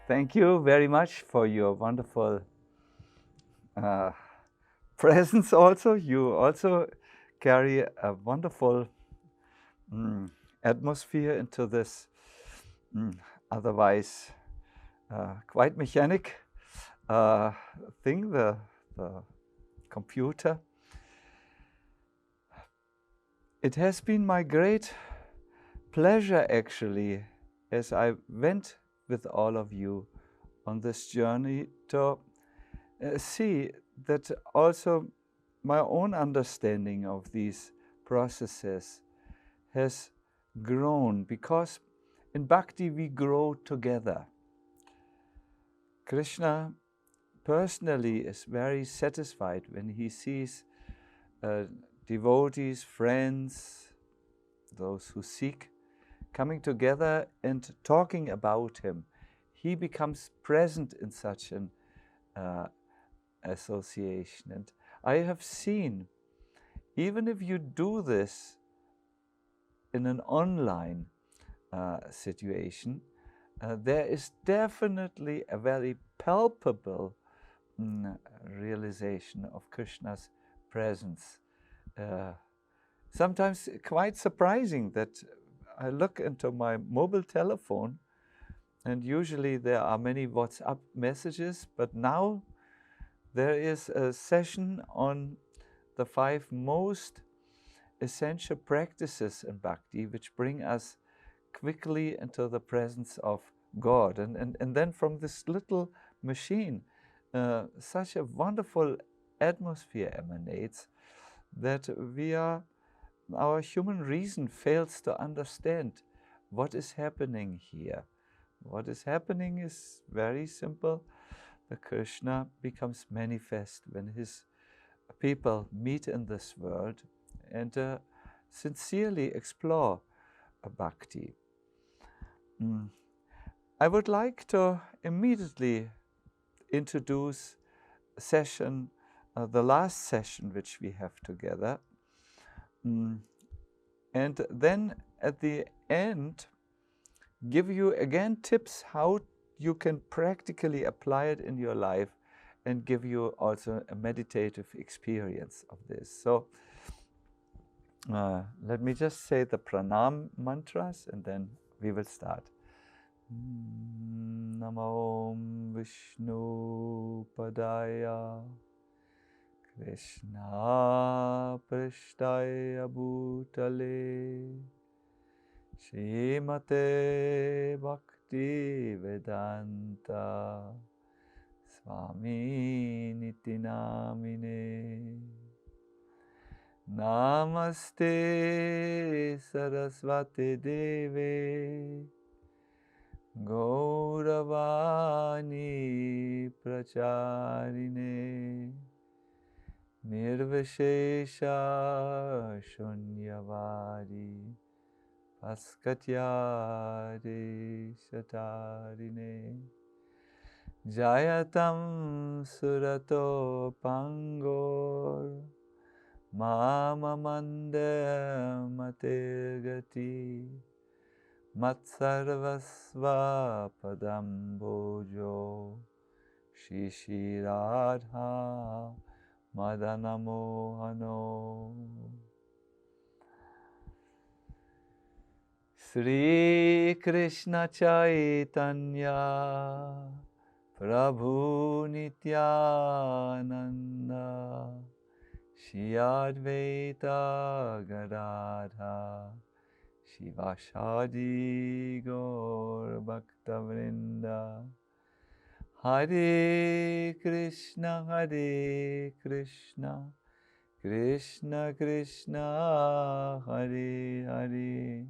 Thank you very much for your wonderful presence also. You also carry a wonderful atmosphere into this otherwise quite mechanic thing, the computer. It has been my great pleasure, actually, as I went with all of you on this journey to see that also my own understanding of these processes has grown, because in Bhakti we grow together. Krishna personally is very satisfied when he sees devotees, friends, those who seek, coming together and talking about him. He becomes present in such an association. And I have seen, even if you do this in an online situation, there is definitely a very palpable realization of Krishna's presence. Sometimes quite surprising that I look into my mobile telephone, and usually there are many WhatsApp messages, but now there is a session on the 5 most essential practices in Bhakti, which bring us quickly into the presence of God. And then from this little machine, such a wonderful atmosphere emanates that our human reason fails to understand what is happening here. What is happening is very simple. The Krishna becomes manifest when his people meet in this world and sincerely explore Bhakti. I would like to immediately introduce a session, the last session which we have together. And then at the end, give you again tips how you can practically apply it in your life, and give you also a meditative experience of this. So let me just say the Pranam Mantras and then we will start. Namo Vishnu Padaya Krishna Prishtaya Bhutale Srimate Bhakti Vedanta Swami Niti Namine Namaste Saraswati Deve Gauravani Pracharine Nirvishesha Shunyavadi Paskatyari Shatarine Jayatam Surato Pangor Mama Mande Matirgati Matsarvasva Padambojo Shishiradha Madanamohano Sri Krishna Chaitanya Prabhu Nityananda Shri Advaita Gadadha Shivashadi Gaur Bhaktavrinda Hare Krishna Krishna Krishna Hare Hare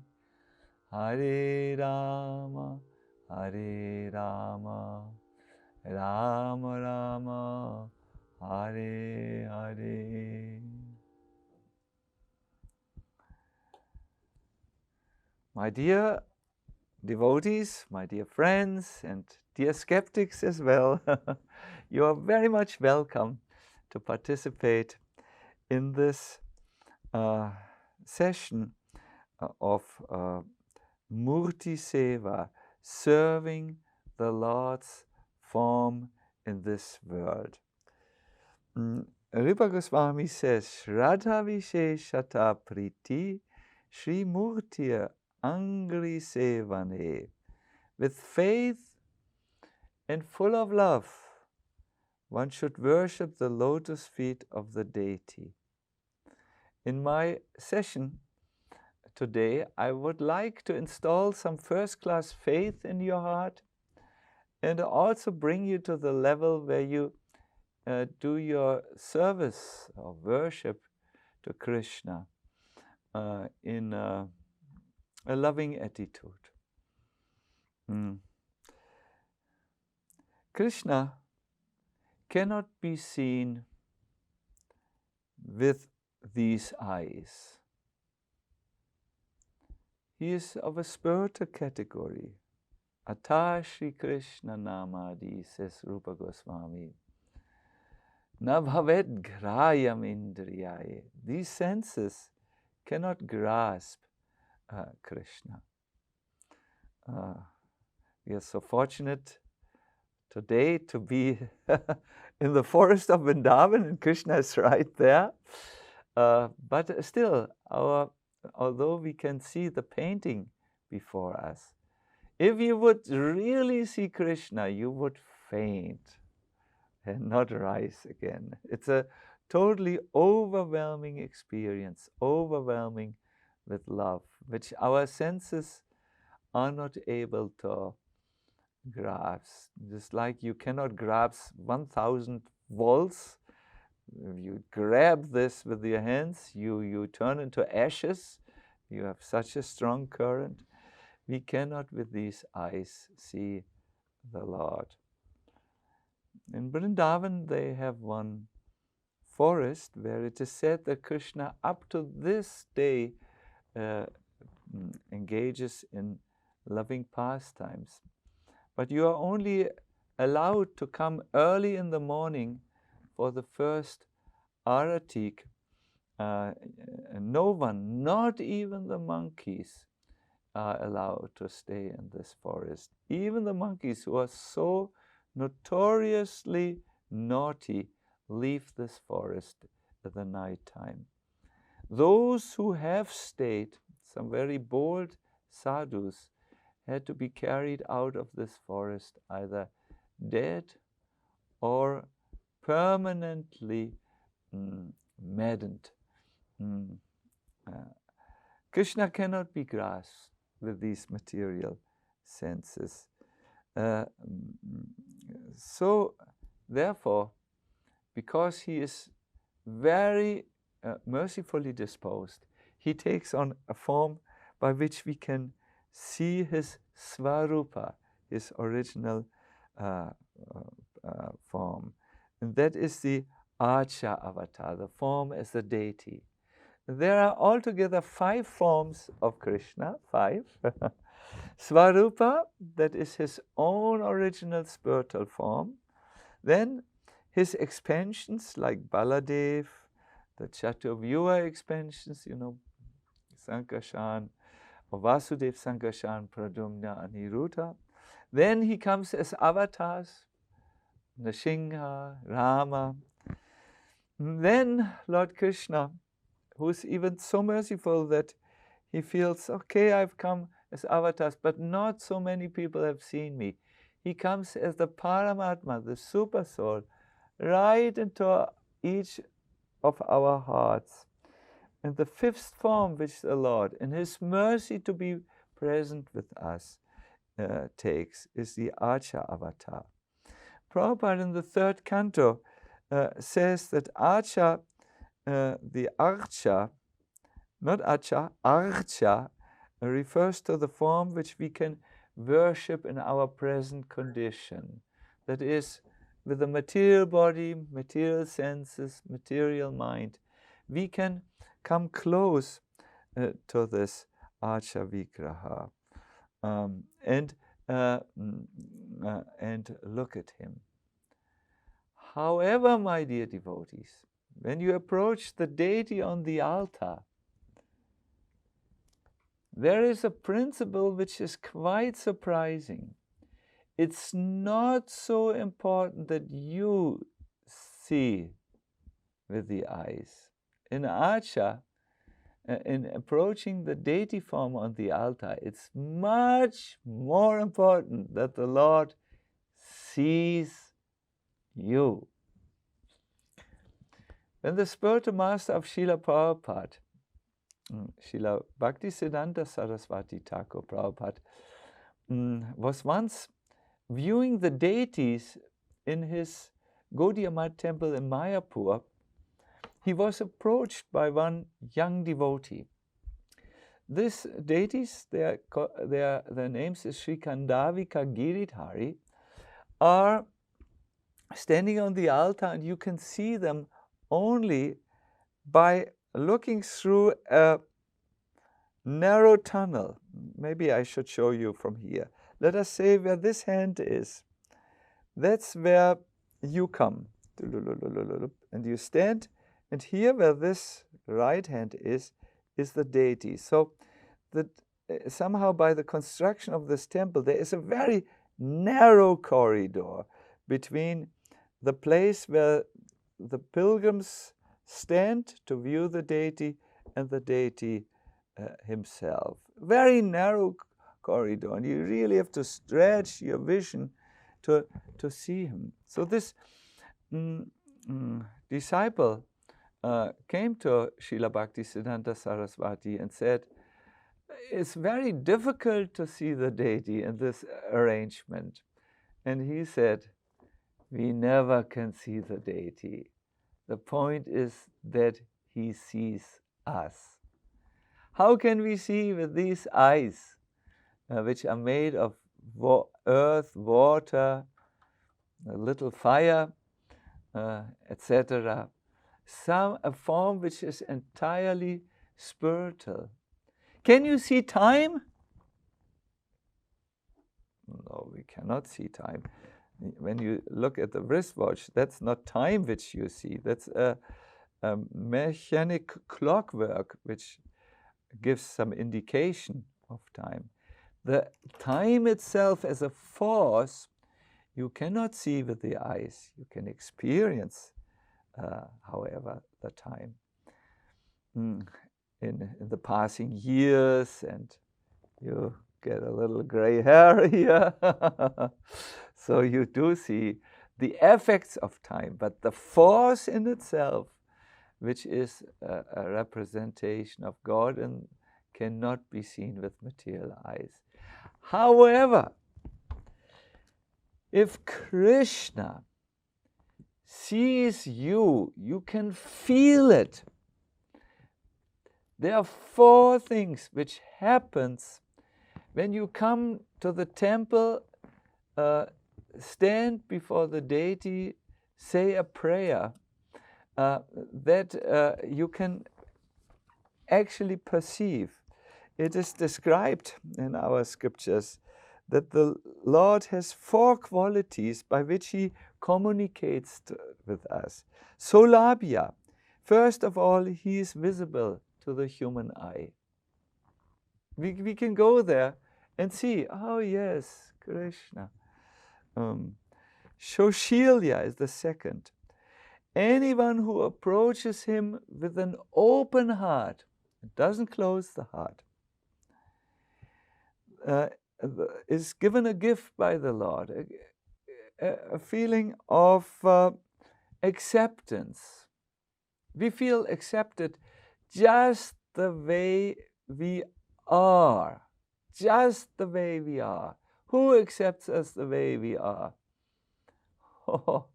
Hare Rama Rama Rama Hare Hare. My dear devotees, my dear friends, and dear skeptics as well, you are very much welcome to participate in this session of Murti Seva, serving the Lord's form in this world. Rupa Goswami says, Shraddha Visheshata Priti Shri Murtir Angri Sevane. With faith and full of love, one should worship the lotus feet of the Deity. In my session today, I would like to install some first-class faith in your heart and also bring you to the level where you do your service or worship to Krishna in a loving attitude. Krishna cannot be seen with these eyes. He is of a spiritual category. Ata Shri Krishna Namadi, says Rupa Goswami. Na bhavet grayam indriyaye. These senses cannot grasp Krishna. We are so fortunate today to be in the forest of Vrindavan, and Krishna is right there. But still, although we can see the painting before us, if you would really see Krishna, you would faint and not rise again. It's a totally overwhelming experience, overwhelming with love, which our senses are not able to grasp. Just like you cannot grasp 1000 volts. If you grab this with your hands, you turn into ashes. You have such a strong current. We cannot with these eyes see the Lord. In Vrindavan, they have one forest where it is said that Krishna up to this day engages in loving pastimes. But you are only allowed to come early in the morning for the first aratik. No one, not even the monkeys, are allowed to stay in this forest. Even the monkeys, who are so notoriously naughty, leave this forest at the night time. Those who have stayed, some very bold sadhus, had to be carried out of this forest either dead or permanently maddened. Krishna cannot be grasped with these material senses. So, therefore, because he is very mercifully disposed, he takes on a form by which we can see his Svarupa, his original form. And that is the Archa avatar, the form as the deity. There are altogether 5 forms of Krishna, 5. Svarupa, that is his own original spiritual form. Then his expansions like Baladev, the Chaturvyuha expansions, Sankarshan, or Vasudev, Sankarshan, Pradumna, Aniruddha. Then he comes as avatars, Nrsimha, Rama. Then Lord Krishna, who is even so merciful that he feels, okay, I've come as avatars, but not so many people have seen me. He comes as the Paramatma, the Super Soul, right into each of our hearts. And the 5th form which the Lord, in his mercy to be present with us, takes is the Archa avatar. Prabhupada in the 3rd canto says that Archa, the Archa, not Archa, Archa, refers to the form which we can worship in our present condition. That is, with the material body, material senses, material mind, we can come close to this Archa Vigraha and look at him. However, my dear devotees, when you approach the deity on the altar, there is a principle which is quite surprising. it's not so important that you see with the eyes. In Acha, in approaching the deity form on the altar, it's much more important that the Lord sees you. When the spiritual master of Srila Prabhupada, Srila Bhaktisiddhanta Saraswati Thakur Prabhupada, was once viewing the deities in his Gaudiya Math temple in Mayapur, he was approached by one young devotee. These deities, their names is Sri Kandavika Giridhari, are standing on the altar, and you can see them only by looking through a narrow tunnel. Maybe I should show you from here. Let us say where this hand is. That's where you come. And you stand, and here where this right hand is the deity. So that somehow by the construction of this temple, there is a very narrow corridor between the place where the pilgrims stand to view the deity and the deity himself. Very narrow corridor, and you really have to stretch your vision to see him. So this disciple came to Srila Bhaktisiddhanta Saraswati and said, it's very difficult to see the deity in this arrangement. And he said, we never can see the deity. The point is that he sees us. How can we see with these eyes, which are made of earth, water, a little fire, etc., a form which is entirely spiritual? Can you see time? No, we cannot see time. When you look at the wristwatch, that's not time which you see. That's a mechanic clockwork which gives some indication of time. The time itself as a force, you cannot see with the eyes. You can experience, however, the time in the passing years, and you get a little gray hair here. So you do see the effects of time, but the force in itself, which is a representation of God, and cannot be seen with material eyes. However, if Krishna sees you, you can feel it. There are four things which happens when you come to the temple, stand before the deity, say a prayer, that you can actually perceive. It is described in our scriptures that the Lord has four qualities by which he communicates with us. Solabhya. First of all, he is visible to the human eye. We can go there and see, oh yes, Krishna. Shoshilya is the second. Anyone who approaches him with an open heart, doesn't close the heart, is given a gift by the Lord, a feeling of acceptance. We feel accepted just the way we are. Just the way we are. Who accepts us the way we are? Oh,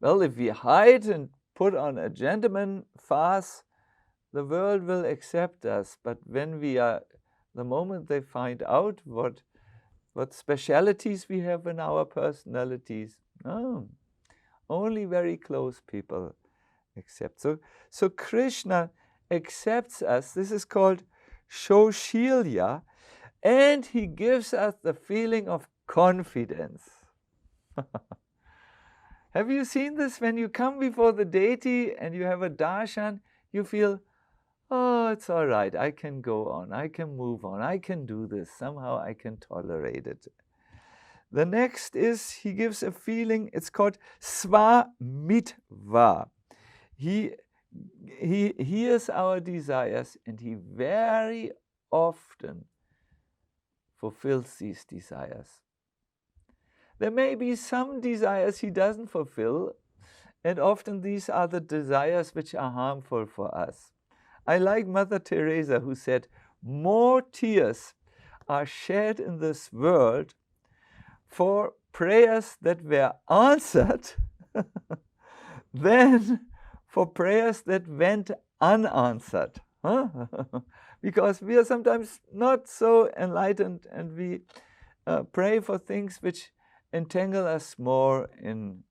well, if we hide and put on a gentleman farce, the world will accept us. But when we are, the moment they find out what specialities we have in our personalities, no, only very close people accept. So Krishna accepts us. This is called Shoshilya, and he gives us the feeling of confidence. Have you seen this? When you come before the deity and you have a darshan, you feel, oh, it's all right, I can go on, I can move on, I can do this, somehow I can tolerate it. The next is he gives a feeling, it's called Swamitva. He hears our desires and he very often fulfills these desires. There may be some desires he doesn't fulfill, and often these are the desires which are harmful for us. I like Mother Teresa, who said, more tears are shed in this world for prayers that were answered than for prayers that went unanswered. Huh? Because we are sometimes not so enlightened, and we pray for things which entangle us more in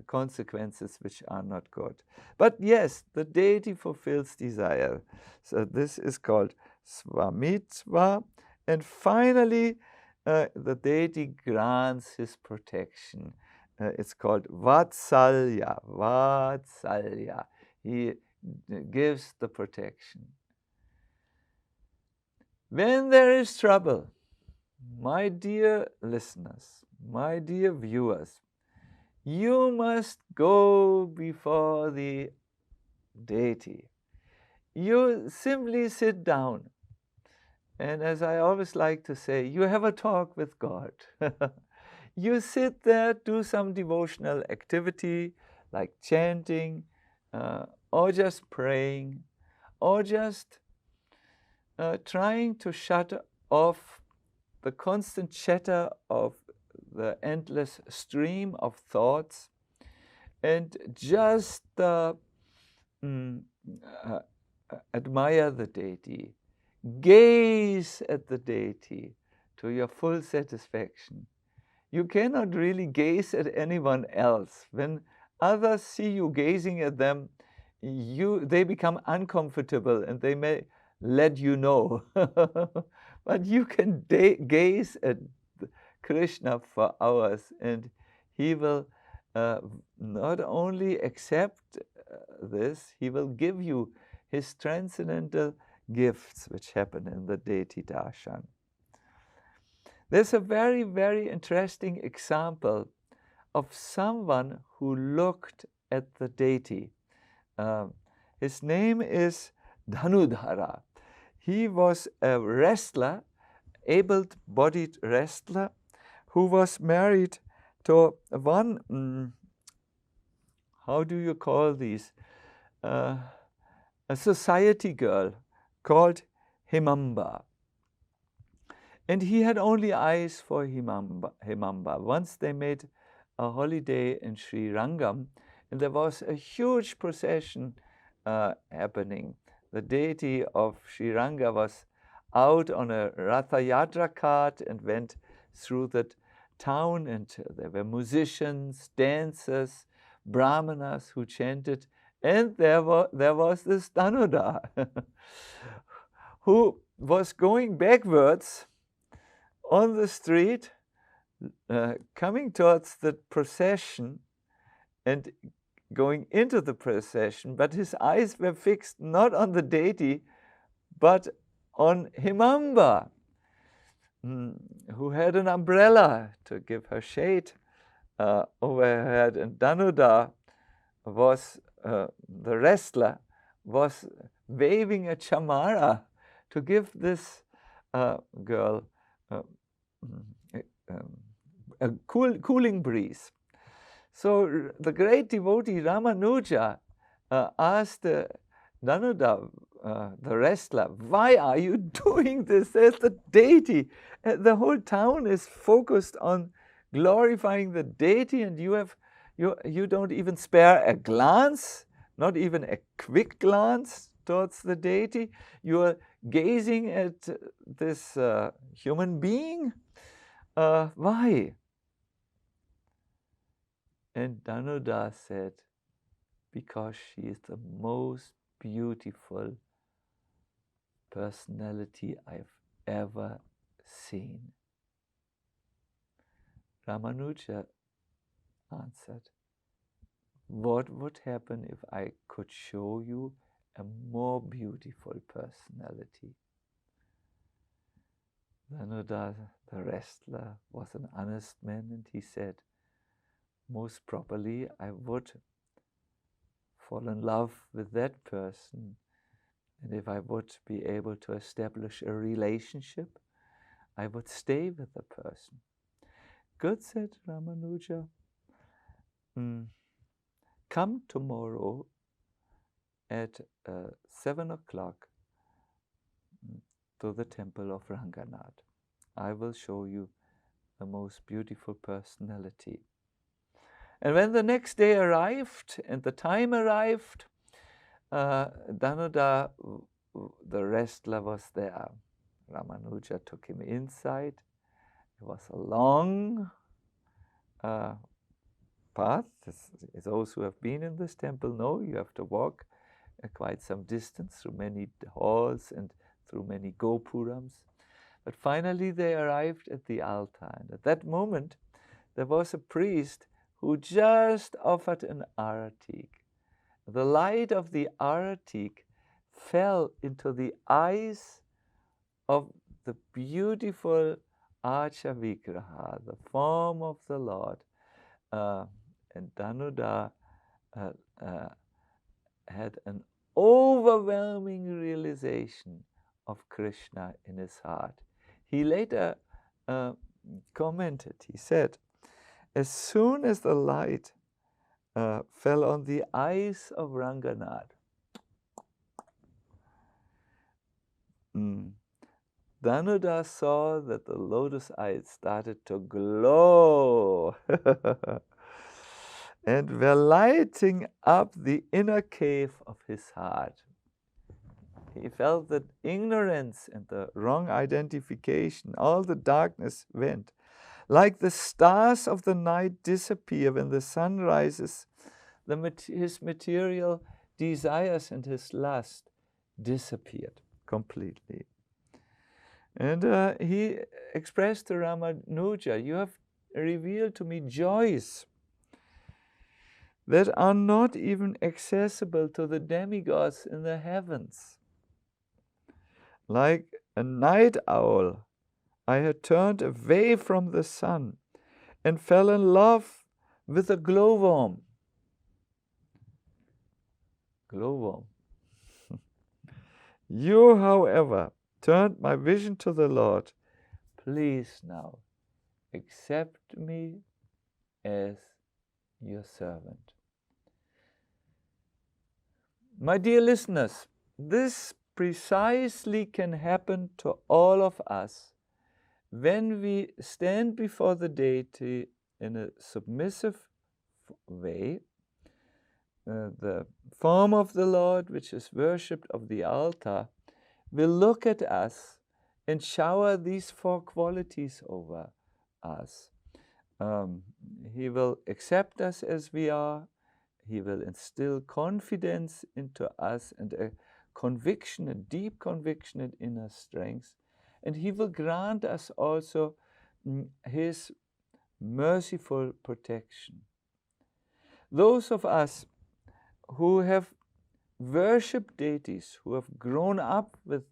consequences which are not good. But yes, the deity fulfills desire. So this is called Swamitva. And finally, the deity grants his protection. It's called Vatsalya. Vatsalya. He gives the protection. When there is trouble, my dear listeners, my dear viewers, you must go before the deity. You simply sit down. And as I always like to say, you have a talk with God. You sit there, do some devotional activity like chanting, or just praying, or just trying to shut off the constant chatter of the endless stream of thoughts, and just admire the deity. Gaze at the deity to your full satisfaction. You cannot really gaze at anyone else. When others see you gazing at them, they become uncomfortable and they may let you know. But you can gaze at Krishna for hours, and he will not only accept this, he will give you his transcendental gifts which happen in the deity darshan. There's a very, very interesting example of someone who looked at the deity. His name is Dhanudhara. He was a wrestler, able-bodied wrestler, who was married to one, how do you call these? A society girl called Himamba. And he had only eyes for Himamba. Once they made a holiday in Sri Rangam, and there was a huge procession happening. The deity of Sri Ranga was out on a Ratha Yatra cart and went through the town, and there were musicians, dancers, brahmanas who chanted, and there was this Dhanuda who was going backwards on the street, coming towards the procession and going into the procession, but his eyes were fixed not on the deity, but on Himamba, who had an umbrella to give her shade over her head, and Dhanuda was, the wrestler, was waving a chamara to give this girl a cooling breeze. So the great devotee Ramanuja asked Dhanuda, the wrestler, why are you doing this? There's the deity. The whole town is focused on glorifying the deity, and you don't even spare a glance, not even a quick glance towards the deity. You are gazing at this human being. Why? And Dhanuda said, because she is the most beautiful personality I've ever seen. Ramanuja answered, what would happen if I could show you a more beautiful personality? Dhanuda, the wrestler, was an honest man, and he said, most properly, I would fall in love with that person. And if I would be able to establish a relationship, I would stay with the person. Good, said Ramanuja. Come tomorrow at 7 o'clock to the temple of Ranganath. I will show you the most beautiful personality. And when the next day arrived and the time arrived, Dhanuda, the wrestler, was there. Ramanuja took him inside. It was a long path. Those who have been in this temple know you have to walk quite some distance through many halls and through many gopurams. But finally they arrived at the altar. And at that moment, there was a priest who just offered an aratik. The light of the aratik fell into the eyes of the beautiful Archa Vigraha, the form of the Lord. And Dhanuda had an overwhelming realization of Krishna in his heart. He later commented, he said, as soon as the light fell on the eyes of Ranganath, Dhanuda saw that the lotus eyes started to glow and were lighting up the inner cave of his heart. He felt that ignorance and the wrong identification, all the darkness went. Like the stars of the night disappear when the sun rises, his material desires and his lust disappeared completely. And he expressed to Ramanuja, you have revealed to me joys that are not even accessible to the demigods in the heavens. Like a night owl, I had turned away from the sun and fell in love with a glowworm. Glowworm. You, however, turned my vision to the Lord. Please now accept me as your servant. My dear listeners, this precisely can happen to all of us when we stand before the Deity in a submissive way. The form of the Lord, which is worshipped of the altar, will look at us and shower these four qualities over us. He will accept us as we are. He will instill confidence into us and a conviction, a deep conviction and inner strength. And He will grant us also His merciful protection. Those of us who have worshipped deities, who have grown up with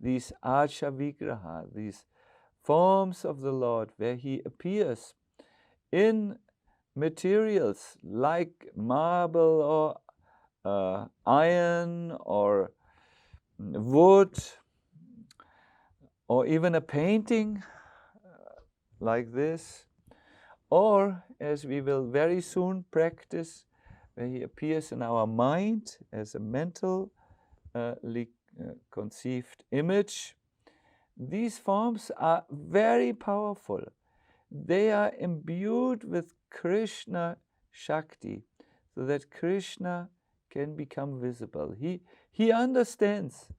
these Archa Vigraha, these forms of the Lord, where He appears in materials like marble or iron or wood, or even a painting like this, or as we will very soon practice, where He appears in our mind as a mentally conceived image. These forms are very powerful. They are imbued with Krishna Shakti, so that Krishna can become visible. He understands.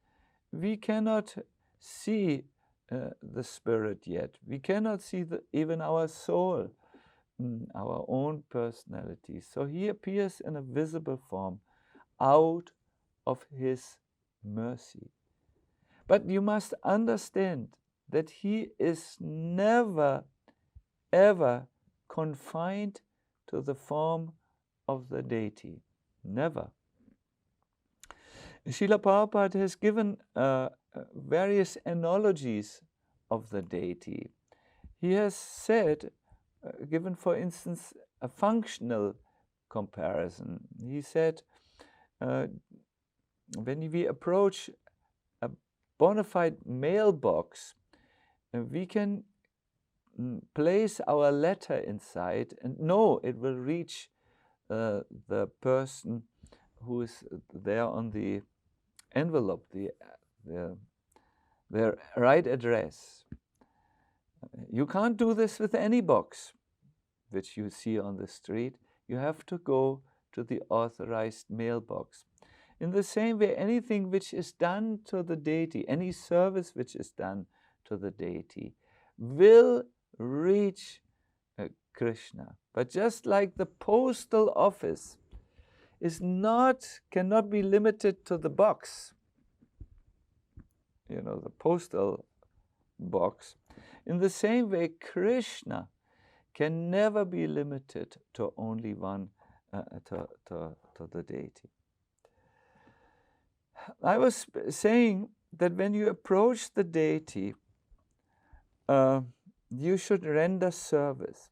We cannot see the spirit yet. We cannot see even our soul, our own personality. So He appears in a visible form out of His mercy. But you must understand that He is never, ever confined to the form of the Deity. Never. Srila Prabhupada has given various analogies of the deity. He has said, given for instance a functional comparison, he said, when we approach a bona fide mailbox, we can place our letter inside and know it will reach the person who is there on the envelope, their right address. You can't do this with any box which you see on the street. You have to go to the authorized mailbox. In the same way, anything which is done to the deity, any service which is done to the deity, will reach Krishna. But just like the postal office cannot be limited to the box, the postal box, in the same way, Krishna can never be limited to only one, to the deity. I was saying that when you approach the deity, you should render service.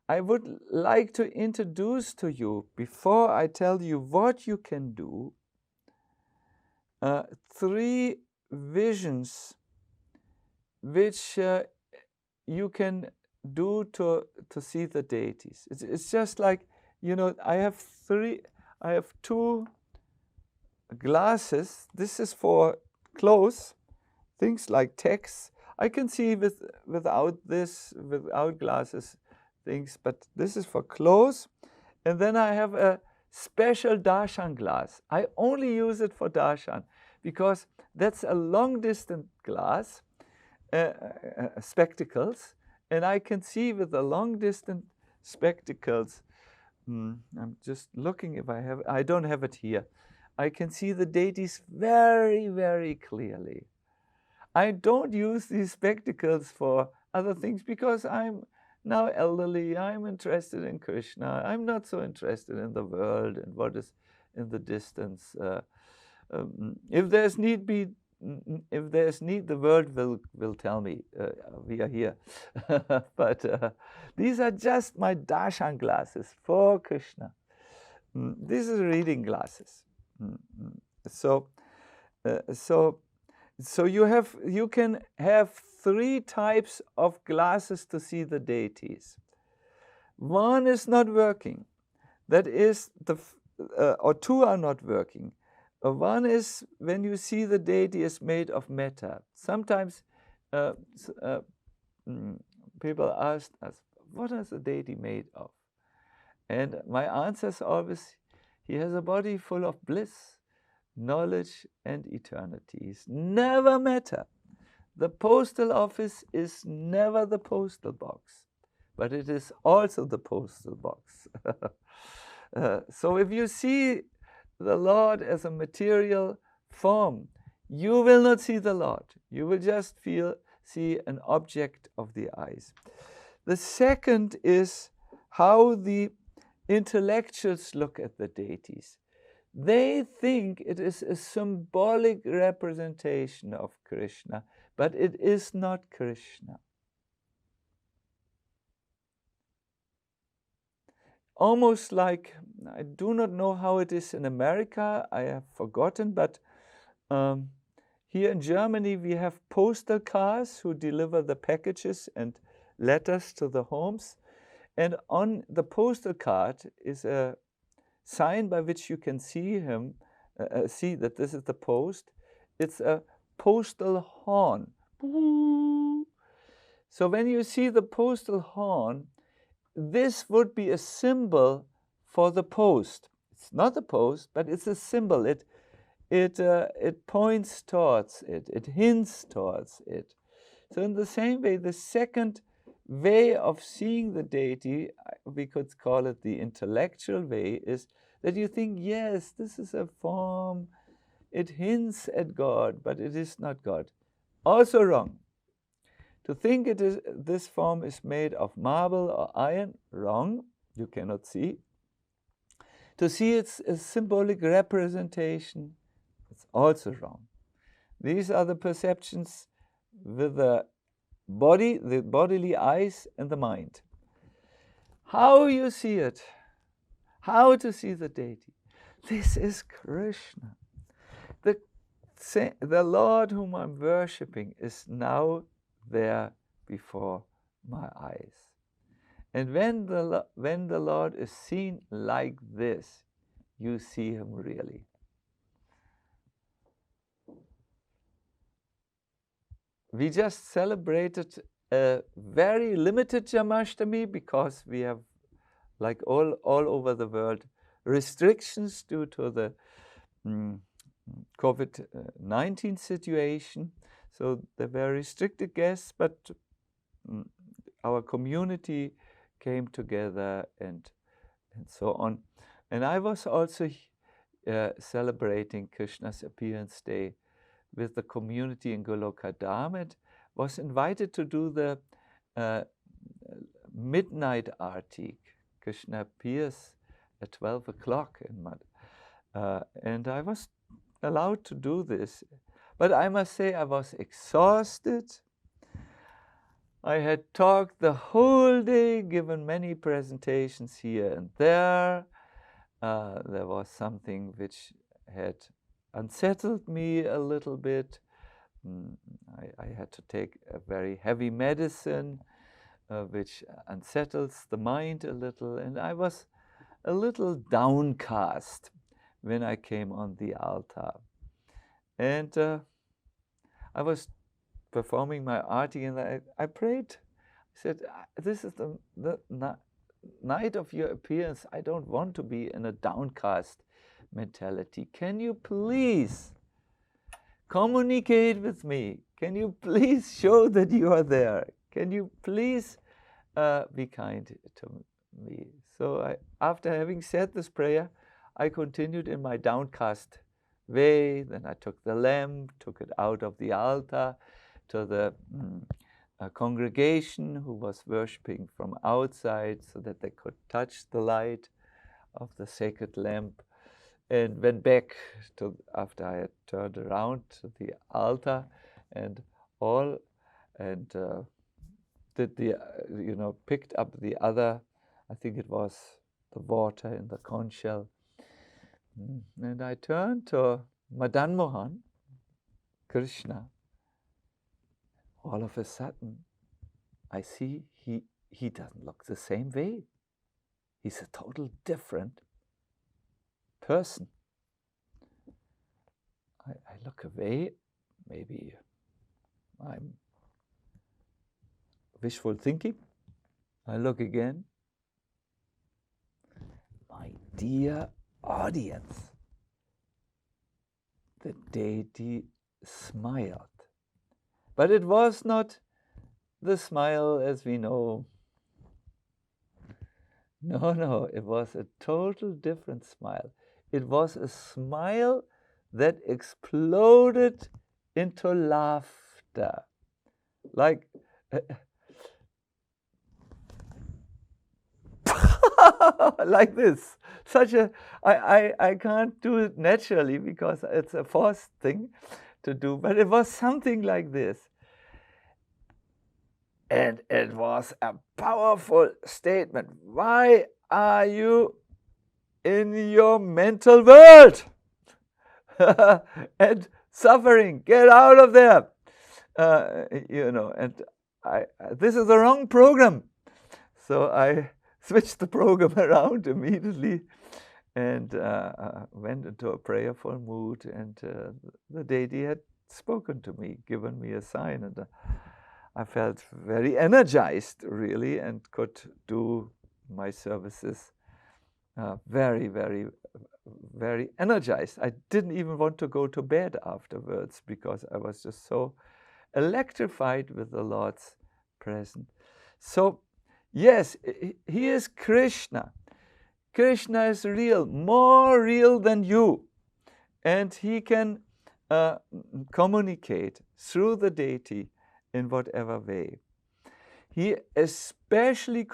I would like to introduce to you, before I tell you what you can do, 3 visions which you can do to see the deities. It's just like, I have 2 glasses. This is for clothes, things like text. I can see without glasses things, but this is for clothes. And then I have a special darshan glass. I only use it for darshan because that's a long distance glass, spectacles, and I can see with the long distance spectacles. I'm just looking if I have. I don't have it here. I can see the deities very, very clearly. I don't use these spectacles for other things because I'm now elderly. I'm interested in Krishna. I'm not so interested in the world and what is in the distance. If there's need, the world will tell me we are here. But these are just my darshan glasses for Krishna. These are reading glasses. So you can have 3 types of glasses to see the deities. One is not working. That is or 2 are not working. One is when you see the deity is made of metta. Sometimes people ask us, what is the deity made of? And my answer is always, he has a body full of bliss, knowledge, and eternity. He's never metta. The postal office is never the postal box, but it is also the postal box. So if you see the Lord as a material form, you will not see the Lord. You will just see an object of the eyes. The second is how the intellectuals look at the deities. They think it is a symbolic representation of Krishna, but it is not Krishna. Almost like, I do not know how it is in America, I have forgotten, but here in Germany we have postal cars who deliver the packages and letters to the homes. And on the postal card is a sign by which you can see that this is the post. It's a postal horn. So when you see the postal horn, this would be a symbol for the post. It's not the post, but it's a symbol. It points towards it. It hints towards it. So in the same way, the second way of seeing the deity, we could call it the intellectual way, is that you think, yes, this is a form. It hints at God, but it is not God. Also wrong. To think this form is made of marble or iron, wrong. You cannot see. To see it's a symbolic representation, it's also wrong. These are the perceptions with the body, the bodily eyes and the mind. How you see it, how to see the deity. This is Krishna. The Lord whom I'm worshipping is now there before my eyes. And when the Lord is seen like this, you see him really. We just celebrated a very limited Jamashtami because we have, like all over the world, restrictions due to the COVID-19 situation. So there were restricted guests, but our community came together and so on. And I was also celebrating Krishna's appearance day with the community in Golokadam and was invited to do the midnight arti. Krishna appears at 12 o'clock in Mad. And I was allowed to do this. But I must say I was exhausted. I had talked the whole day, given many presentations here and there. There was something which had unsettled me a little bit. I had to take a very heavy medicine, which unsettles the mind a little, and I was a little downcast when I came on the altar. And I was performing my arti, and I prayed. I said, this is the night of your appearance. I don't want to be in a downcast mentality. Can you please communicate with me? Can you please show that you are there? Can you please be kind to me? So after having said this prayer, I continued in my downcast way. Then I took the lamp, took it out of the altar to the congregation who was worshipping from outside so that they could touch the light of the sacred lamp, and went back to, after I had turned around, to the altar and all, and did the, picked up the other, I think it was the water in the conch shell. And I turned to Madan Mohan, Krishna. All of a sudden, I see he doesn't look the same way. He's a total different person. I look away, maybe I'm wishful thinking. I look again. My dear audience, the deity smiled. But it was not the smile as we know. No, it was a total different smile. It was a smile that exploded into laughter. Like, like this. I can't do it naturally because it's a forced thing to do, but it was something like this. And it was a powerful statement. Why are you in your mental world and suffering? Get out of there. And this is the wrong program. So I switched the program around immediately and went into a prayerful mood, and the deity had spoken to me, given me a sign, and I felt very energized, really, and could do my services very, very, very energized. I didn't even want to go to bed afterwards because I was just so electrified with the Lord's presence. So, yes, he is Krishna. Krishna is real, more real than you. And he can communicate through the deity in whatever way. He especially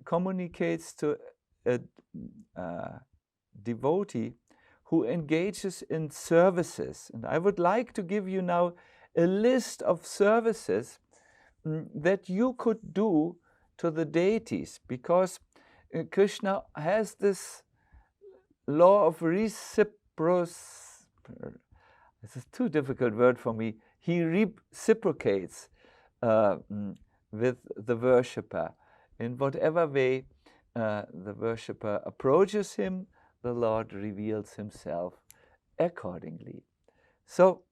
communicates to a devotee who engages in services. And I would like to give you now a list of services that you could do to the deities, because Krishna has this law of reciprocity. This is too difficult word for me. He reciprocates with the worshipper. In whatever way the worshipper approaches him, the Lord reveals himself accordingly. So,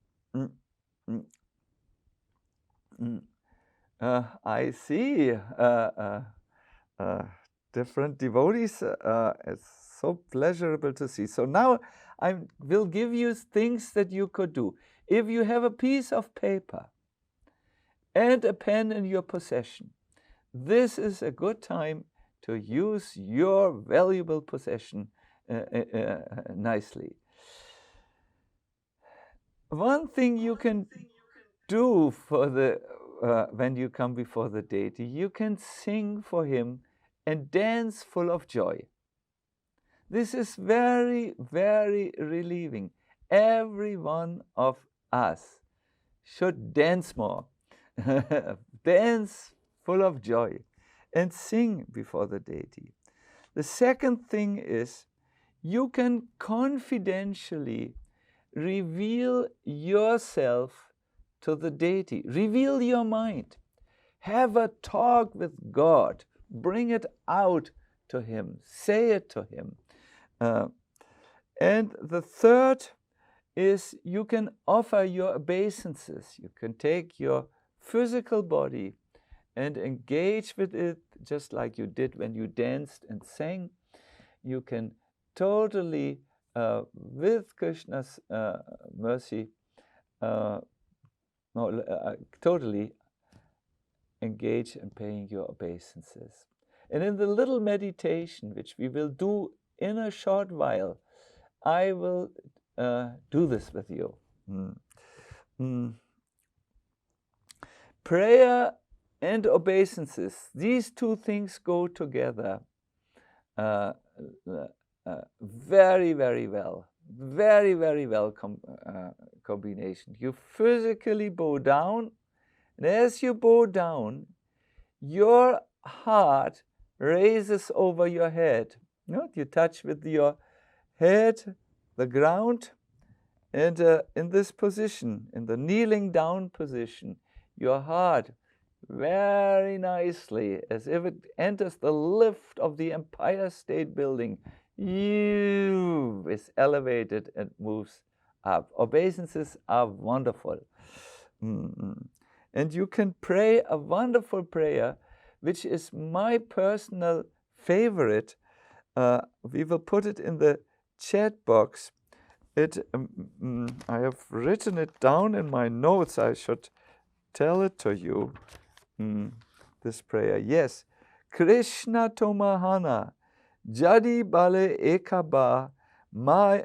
I see different devotees. It's so pleasurable to see. So now I will give you things that you could do. If you have a piece of paper and a pen in your possession, this is a good time to use your valuable possession nicely. One thing you can do for the when you come before the deity, you can sing for him and dance full of joy. This is very, very relieving. Every one of us should dance more, dance full of joy, and sing before the deity. The second thing is, you can confidentially reveal yourself to the deity. Reveal your mind. Have a talk with God. Bring it out to him. Say it to him. And the third is, you can offer your obeisances. You can take your physical body and engage with it just like you did when you danced and sang. You can totally, with Krishna's mercy, totally engage in paying your obeisances. And in the little meditation, which we will do in a short while, I will do this with you. Prayer and obeisances, these two things go together very, very well. Very, very well combination. You physically bow down, and as you bow down, your heart raises over your head. You touch with your head the ground, and in this position, in the kneeling down position, your heart very nicely, as if it enters the lift of the Empire State Building, is elevated and moves up. Obeisances are wonderful. And you can pray a wonderful prayer, which is my personal favorite. We will put it in the chat box. I have written it down in my notes. I should tell it to you. This prayer. Yes. Krishna Tomahana Jadi Bale Ekaba Ma.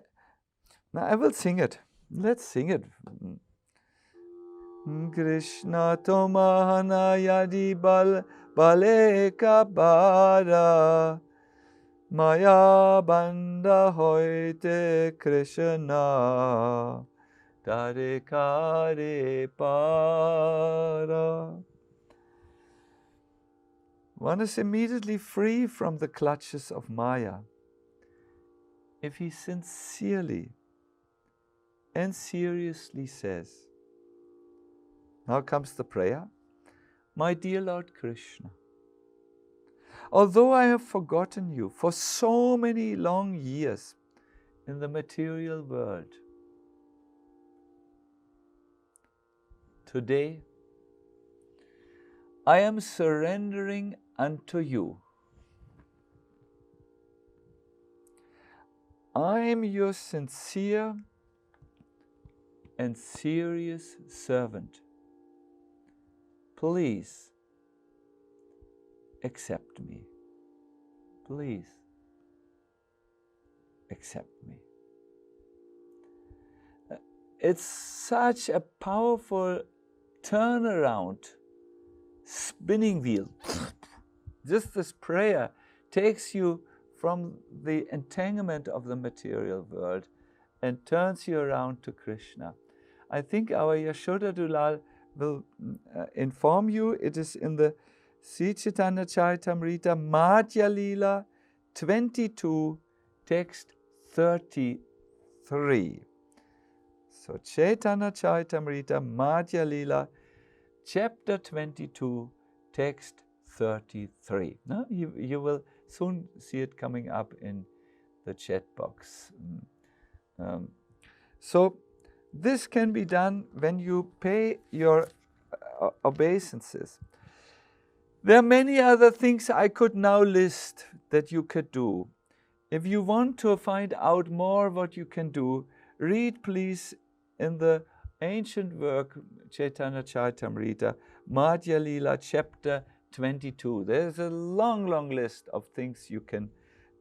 Now I will sing it. Let's sing it. Krishna Tomahana Yadi Bale Ekabara Maya Banda Hoite Krishna Tare Kare Para. One is immediately free from the clutches of Maya if he sincerely and seriously says, now comes the prayer, my dear Lord Krishna, although I have forgotten you for so many long years in the material world, today I am surrendering unto you. I am your sincere and serious servant. Please accept me. Please accept me. It's such a powerful turnaround, spinning wheel. Just this prayer takes you from the entanglement of the material world and turns you around to Krishna. I think our Yashoda Dulal will inform you. It is in the Sacinandana Charitamrita, Madhya Lila 22, text 33. So Chaitanya Charitamrita, Madhya Lila, chapter 22, text 33. No? You will soon see it coming up in the chat box. So this can be done when you pay your obeisances. There are many other things I could now list that you could do. If you want to find out more what you can do, read please in the ancient work Chaitanya Charitamrita, Madhya Lila, chapter 22. There's a long, long list of things you can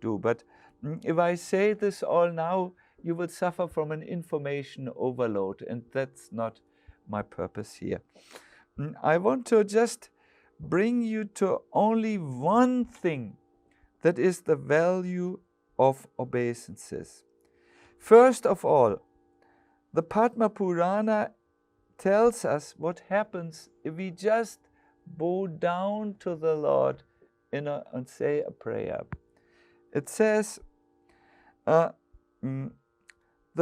do. But if I say this all now, you will suffer from an information overload, and that's not my purpose here. I want to just bring you to only one thing, that is the value of obeisances. First of all, the Padma Purana tells us what happens if we just bow down to the Lord and say a prayer. It says, the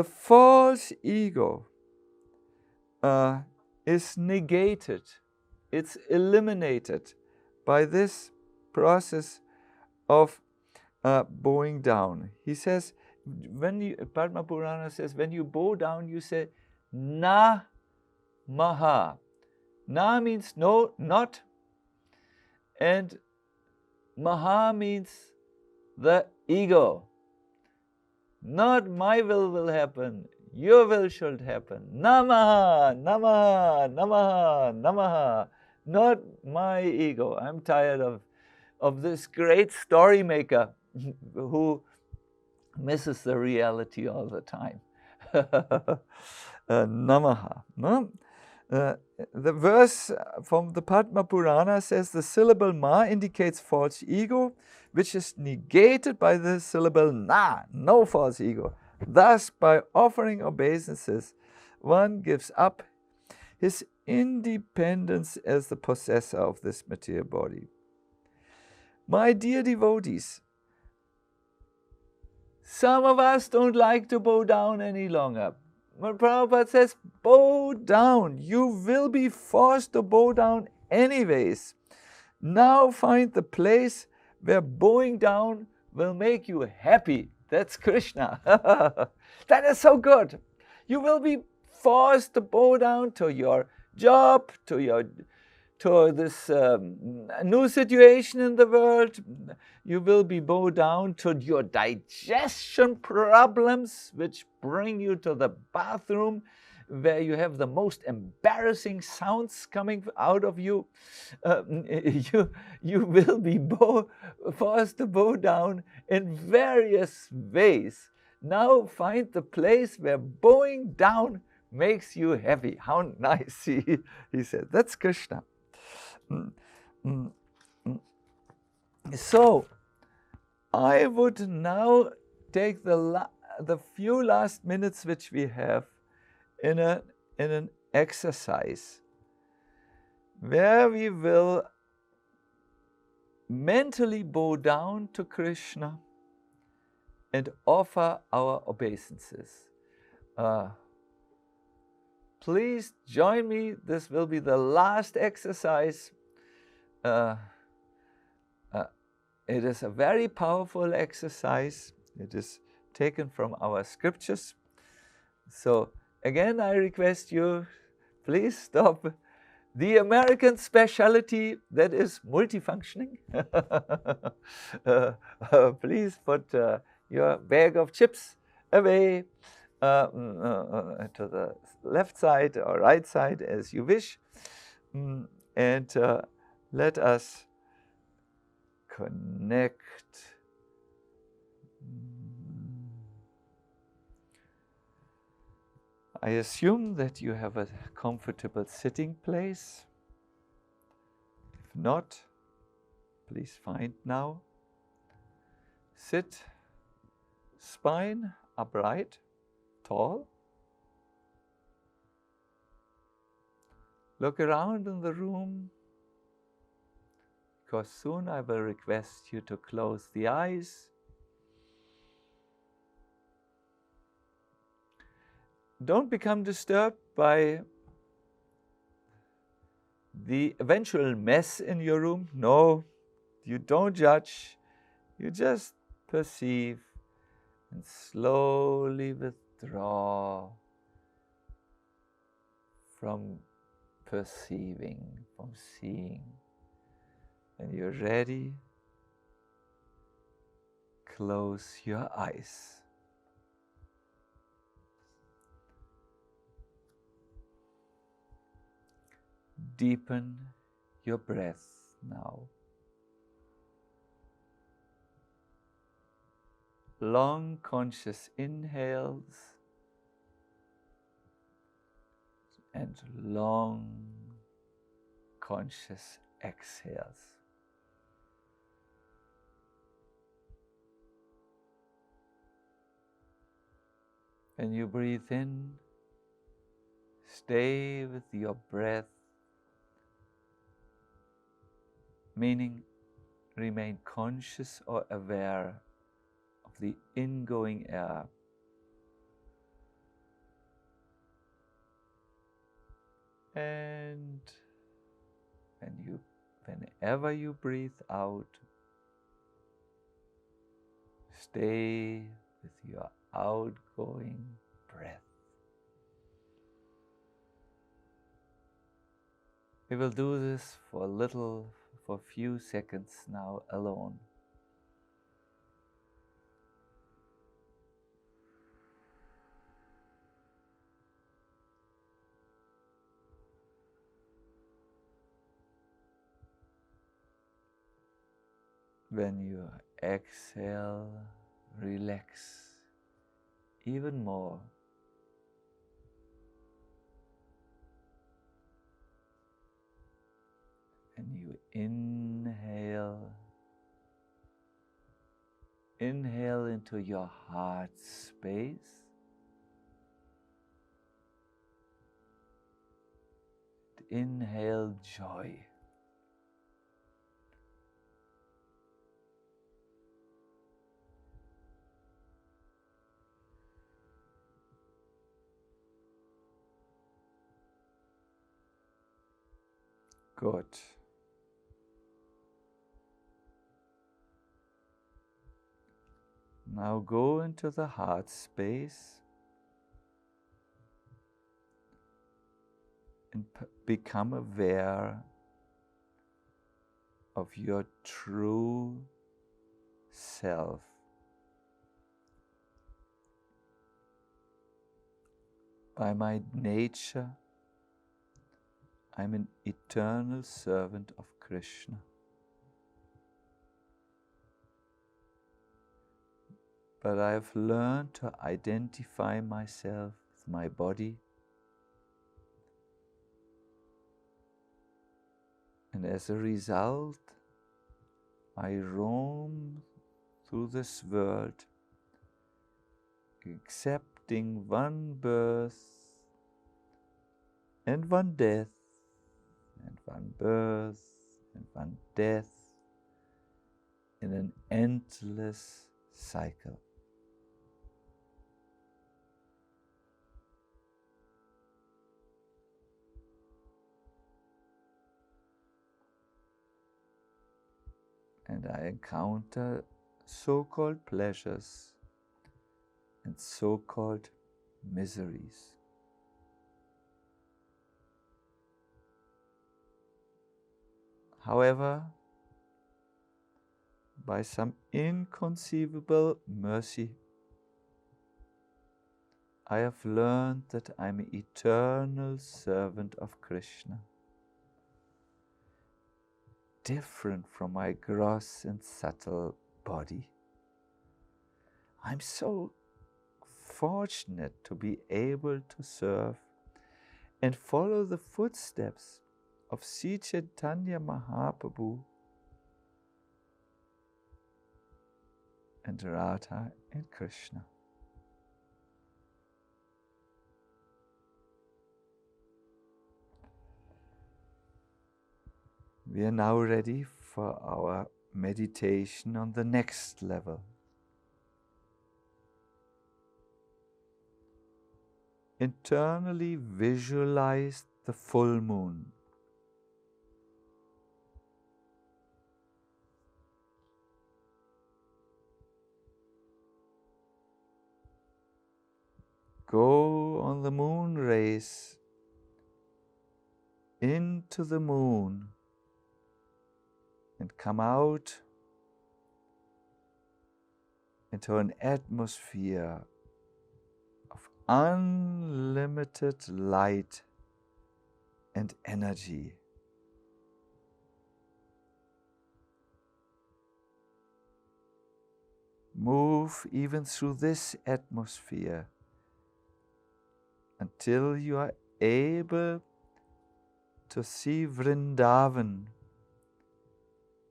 false ego is negated, it's eliminated by this process of bowing down. He says, Padma Purana says, when you bow down, you say, Na Maha. Na means no, not, and Maha means the ego. Not my will happen, your will should happen. Namaha, Namaha, Namaha, Namaha. Not my ego. I'm tired of this great story maker who misses the reality all the time. Namaha. No? The verse from the Padma Purana says the syllable ma indicates false ego, which is negated by the syllable na, no false ego. Thus, by offering obeisances, one gives up his independence as the possessor of this material body. My dear devotees, some of us don't like to bow down any longer. But Prabhupada says, bow down. You will be forced to bow down anyways. Now find the place where bowing down will make you happy. That's Krishna. That is so good. You will be forced to bow down to your job, to this new situation in the world. You will be bowed down to your digestion problems, which bring you to the bathroom, where you have the most embarrassing sounds coming out of you. You will be forced to bow down in various ways. Now find the place where bowing down makes you happy. How nice, he said. That's Krishna. So, I would now take the few last minutes which we have in an exercise where we will mentally bow down to Krishna and offer our obeisances. Please join me. This will be the last exercise. It is a very powerful exercise. It is taken from our scriptures. So again, I request you, please stop the American specialty that is multifunctioning. Please put your bag of chips away to the left side or right side as you wish, and let us connect. I assume that you have a comfortable sitting place. If not, please find now. Sit, spine upright, tall. Look around in the room, because soon I will request you to close the eyes. Don't become disturbed by the eventual mess in your room. No, you don't judge. You just perceive and slowly withdraw from perceiving, from seeing. When you're ready, close your eyes. Deepen your breath now. Long conscious inhales and long conscious exhales. When you breathe in, stay with your breath, meaning remain conscious or aware of the ingoing air. And whenever you breathe out, stay with your outgoing breath. We will do this for a few seconds now alone. When you exhale, relax even more. And you inhale into your heart space. Inhale joy. Good. Now go into the heart space and become aware of your true self. By my nature, I'm an eternal servant of Krishna. But I've learned to identify myself with my body, and as a result, I roam through this world, accepting one birth and one death, and one birth and one death in an endless cycle. And I encounter so-called pleasures and so-called miseries. However, by some inconceivable mercy, I have learned that I'm an eternal servant of Krishna, different from my gross and subtle body. I'm so fortunate to be able to serve and follow the footsteps of Sri Chaitanya Mahaprabhu and Radha and Krishna. We are now ready for our meditation on the next level. Internally visualize the full moon. Go on the moon rays into the moon and come out into an atmosphere of unlimited light and energy. Move even through this atmosphere until you are able to see Vrindavan,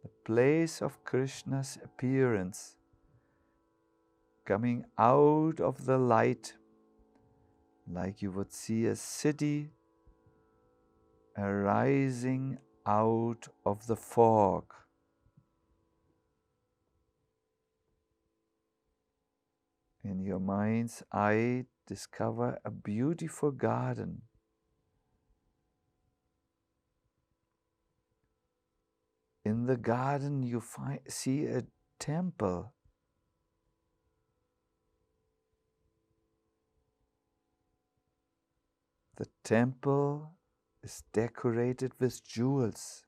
the place of Krishna's appearance, coming out of the light, like you would see a city arising out of the fog. In your mind's eye, discover a beautiful garden. In the garden, you see a temple. The temple is decorated with jewels.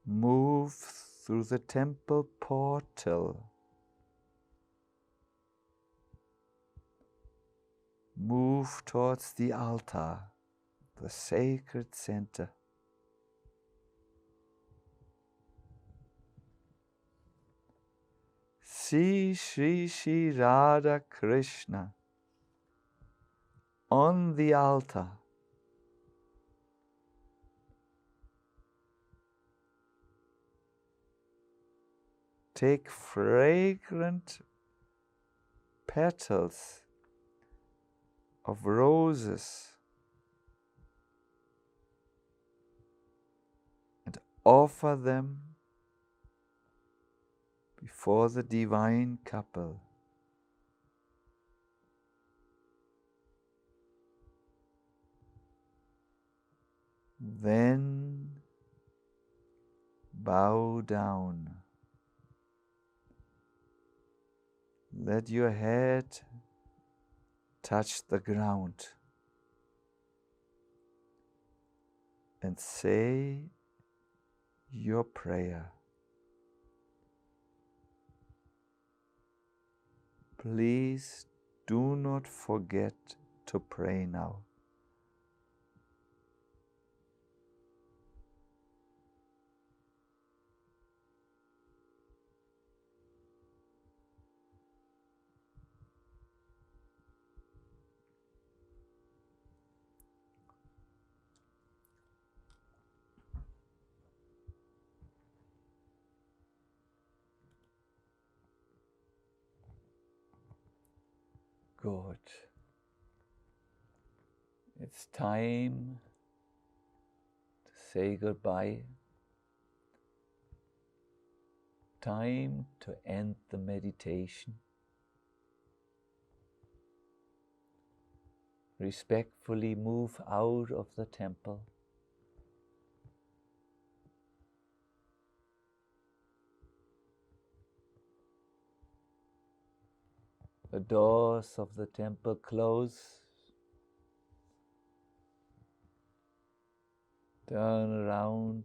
Move through the temple portal. Move towards the altar, the sacred center. See Shri Shri Radha Krishna on the altar. Take fragrant petals of roses and offer them before the divine couple. Then bow down. Let your head touch the ground and say your prayer. Please do not forget to pray now. Good. It's time to say goodbye. Time to end the meditation. Respectfully move out of the temple. The doors of the temple close. Turn around.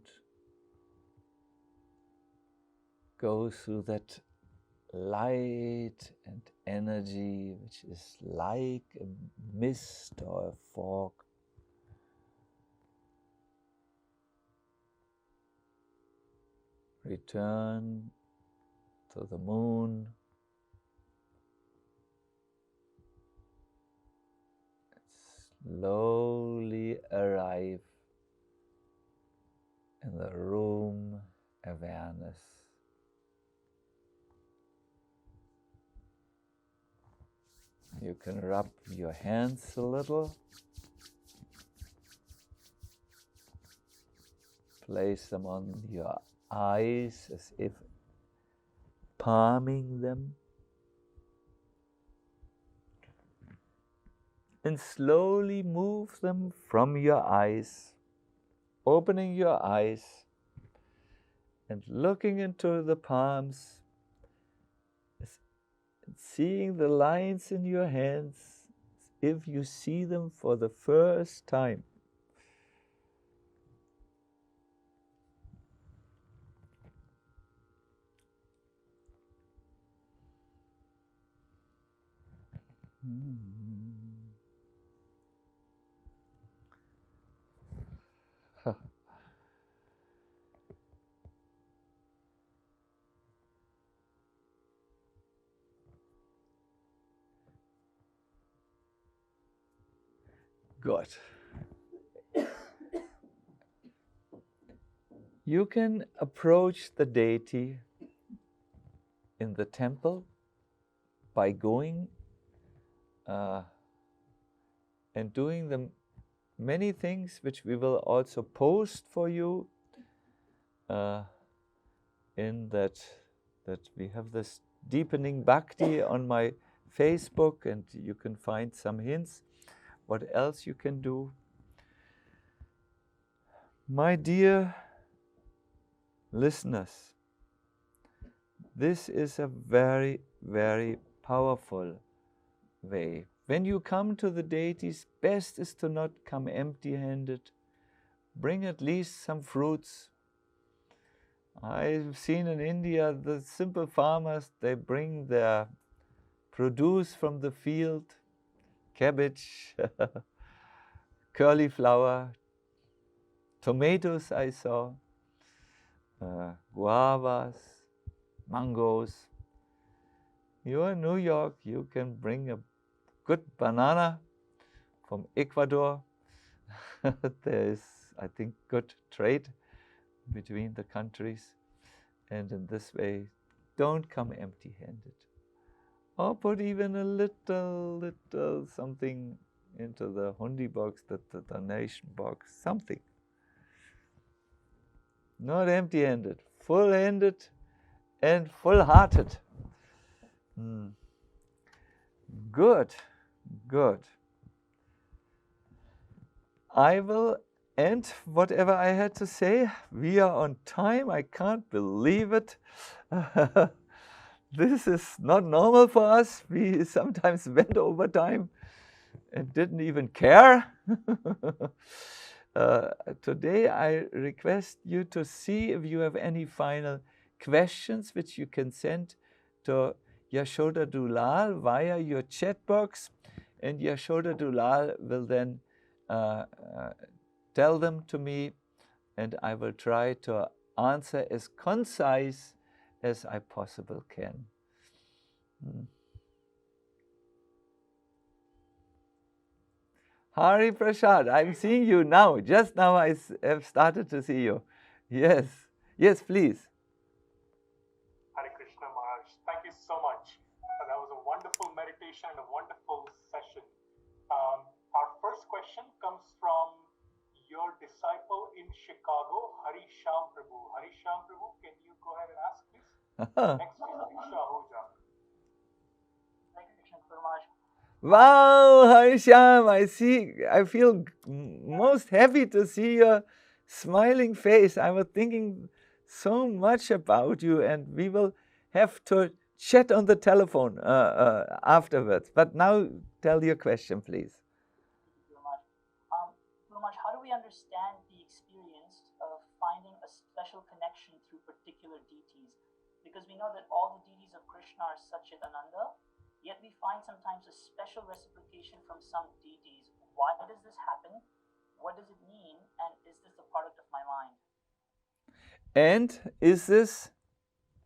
Go through that light and energy which is like a mist or a fog. Return to the moon. Slowly arrive in the room awareness. You can rub your hands a little. Place them on your eyes as if palming them. And slowly move them from your eyes, opening your eyes and looking into the palms, and seeing the lines in your hands as if you see them for the first time. Good. You can approach the deity in the temple by going and doing the many things which we will also post for you in that we have this deepening bhakti on my Facebook, and you can find some hints what else you can do. My dear listeners, this is a very, very powerful way. When you come to the deities, best is to not come empty-handed. Bring at least some fruits. I've seen in India the simple farmers, they bring their produce from the field, cabbage, cauliflower, tomatoes I saw, guavas, mangoes. You're in New York, you can bring a good banana from Ecuador. There is, I think, good trade between the countries, and in this way, don't come empty-handed. Or put even a little something into the hundi box, the donation box, something. Not empty-handed, full-handed and full-hearted. Good, good. I will end whatever I had to say. We are on time. I can't believe it. This is not normal for us. We sometimes went over time and didn't even care. Today I request you to see if you have any final questions which you can send to Yashoda Dulal via your chat box, and Yashoda Dulal will then tell them to me, and I will try to answer as concise as I possibly can. Hari Prasad, I'm seeing you now. Just now I have started to see you. Yes, yes, please. Hare Krishna Maharaj, thank you so much. That was a wonderful meditation and a wonderful session. Our first question comes from your disciple in Chicago, Hari Sham Prabhu. Hari Sham Prabhu, can you go ahead and ask, please? Next is Diksha Ahuja. Thank you, Krishna Maharaj. Wow, Harisham, I feel most happy to see your smiling face. I was thinking so much about you, and we will have to chat on the telephone afterwards. But now tell your question, please. Maharaj, how do we understand the experience of finding a special connection through particular deities? Because we know that all the deities of Krishna are Sacinandana, yet we find sometimes a special reciprocation from some deities. Why does this happen? What does it mean? And is this a product of my mind? And is this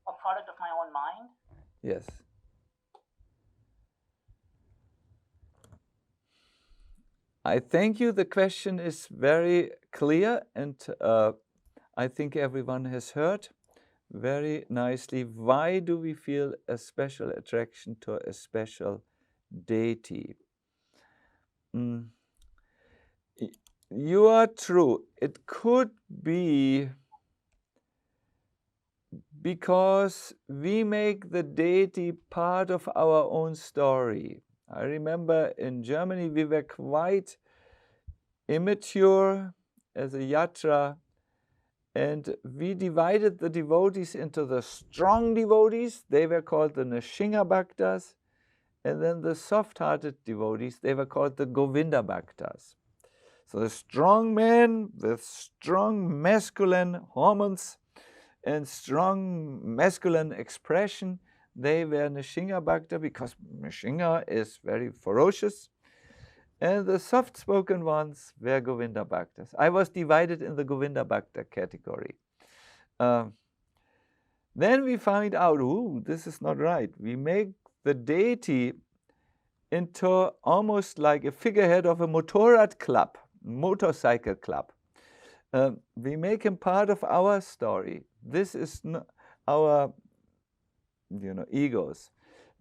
a product of my own mind? Yes. I thank you. The question is very clear, and I think everyone has heard very nicely. Why do we feel a special attraction to a special deity. You are true. It could be because we make the deity part of our own story. I remember in Germany we were quite immature as a yatra, and we divided the devotees into the strong devotees, they were called the Nishinga Bhaktas, and then the soft-hearted devotees, they were called the Govinda Bhaktas. So the strong men with strong masculine hormones and strong masculine expression, they were Nishinga Bhakta because Nishinga is very ferocious. And the soft-spoken ones were Govinda Bhaktas. I was divided in the Govinda Bhakta category. Then we find out, this is not right. We make the deity into almost like a figurehead of a motorrad club, motorcycle club. We make him part of our story. This is our, egos.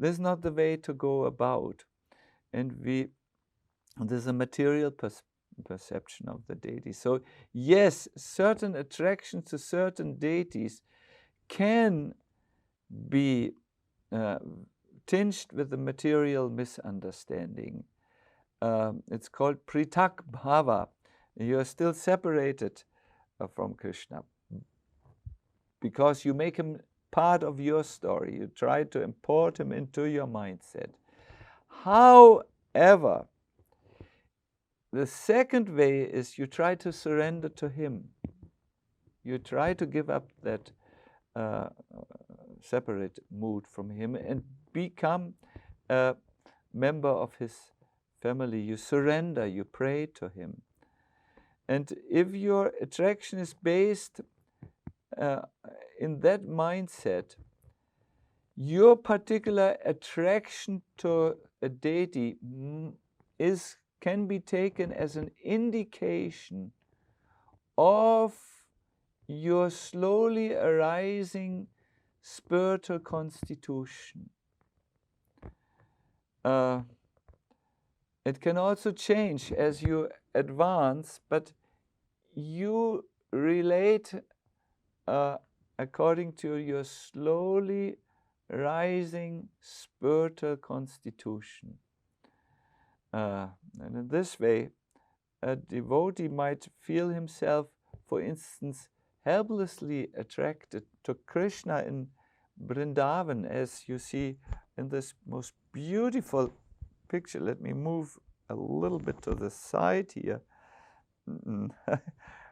This is not the way to go about. And there's a material perception of the deity. So yes, certain attractions to certain deities can be tinged with the material misunderstanding. It's called Pretak Bhava. You are still separated from Krishna because you make him part of your story. You try to import him into your mindset. However, the second way is you try to surrender to him. You try to give up that separate mood from him and become a member of his family. You surrender, you pray to him. And if your attraction is based in that mindset, your particular attraction to a deity can be taken as an indication of your slowly arising spiritual constitution. It can also change as you advance, but you relate according to your slowly rising spiritual constitution. And in this way, a devotee might feel himself, for instance, helplessly attracted to Krishna in Vrindavan, as you see in this most beautiful picture. Let me move a little bit to the side here.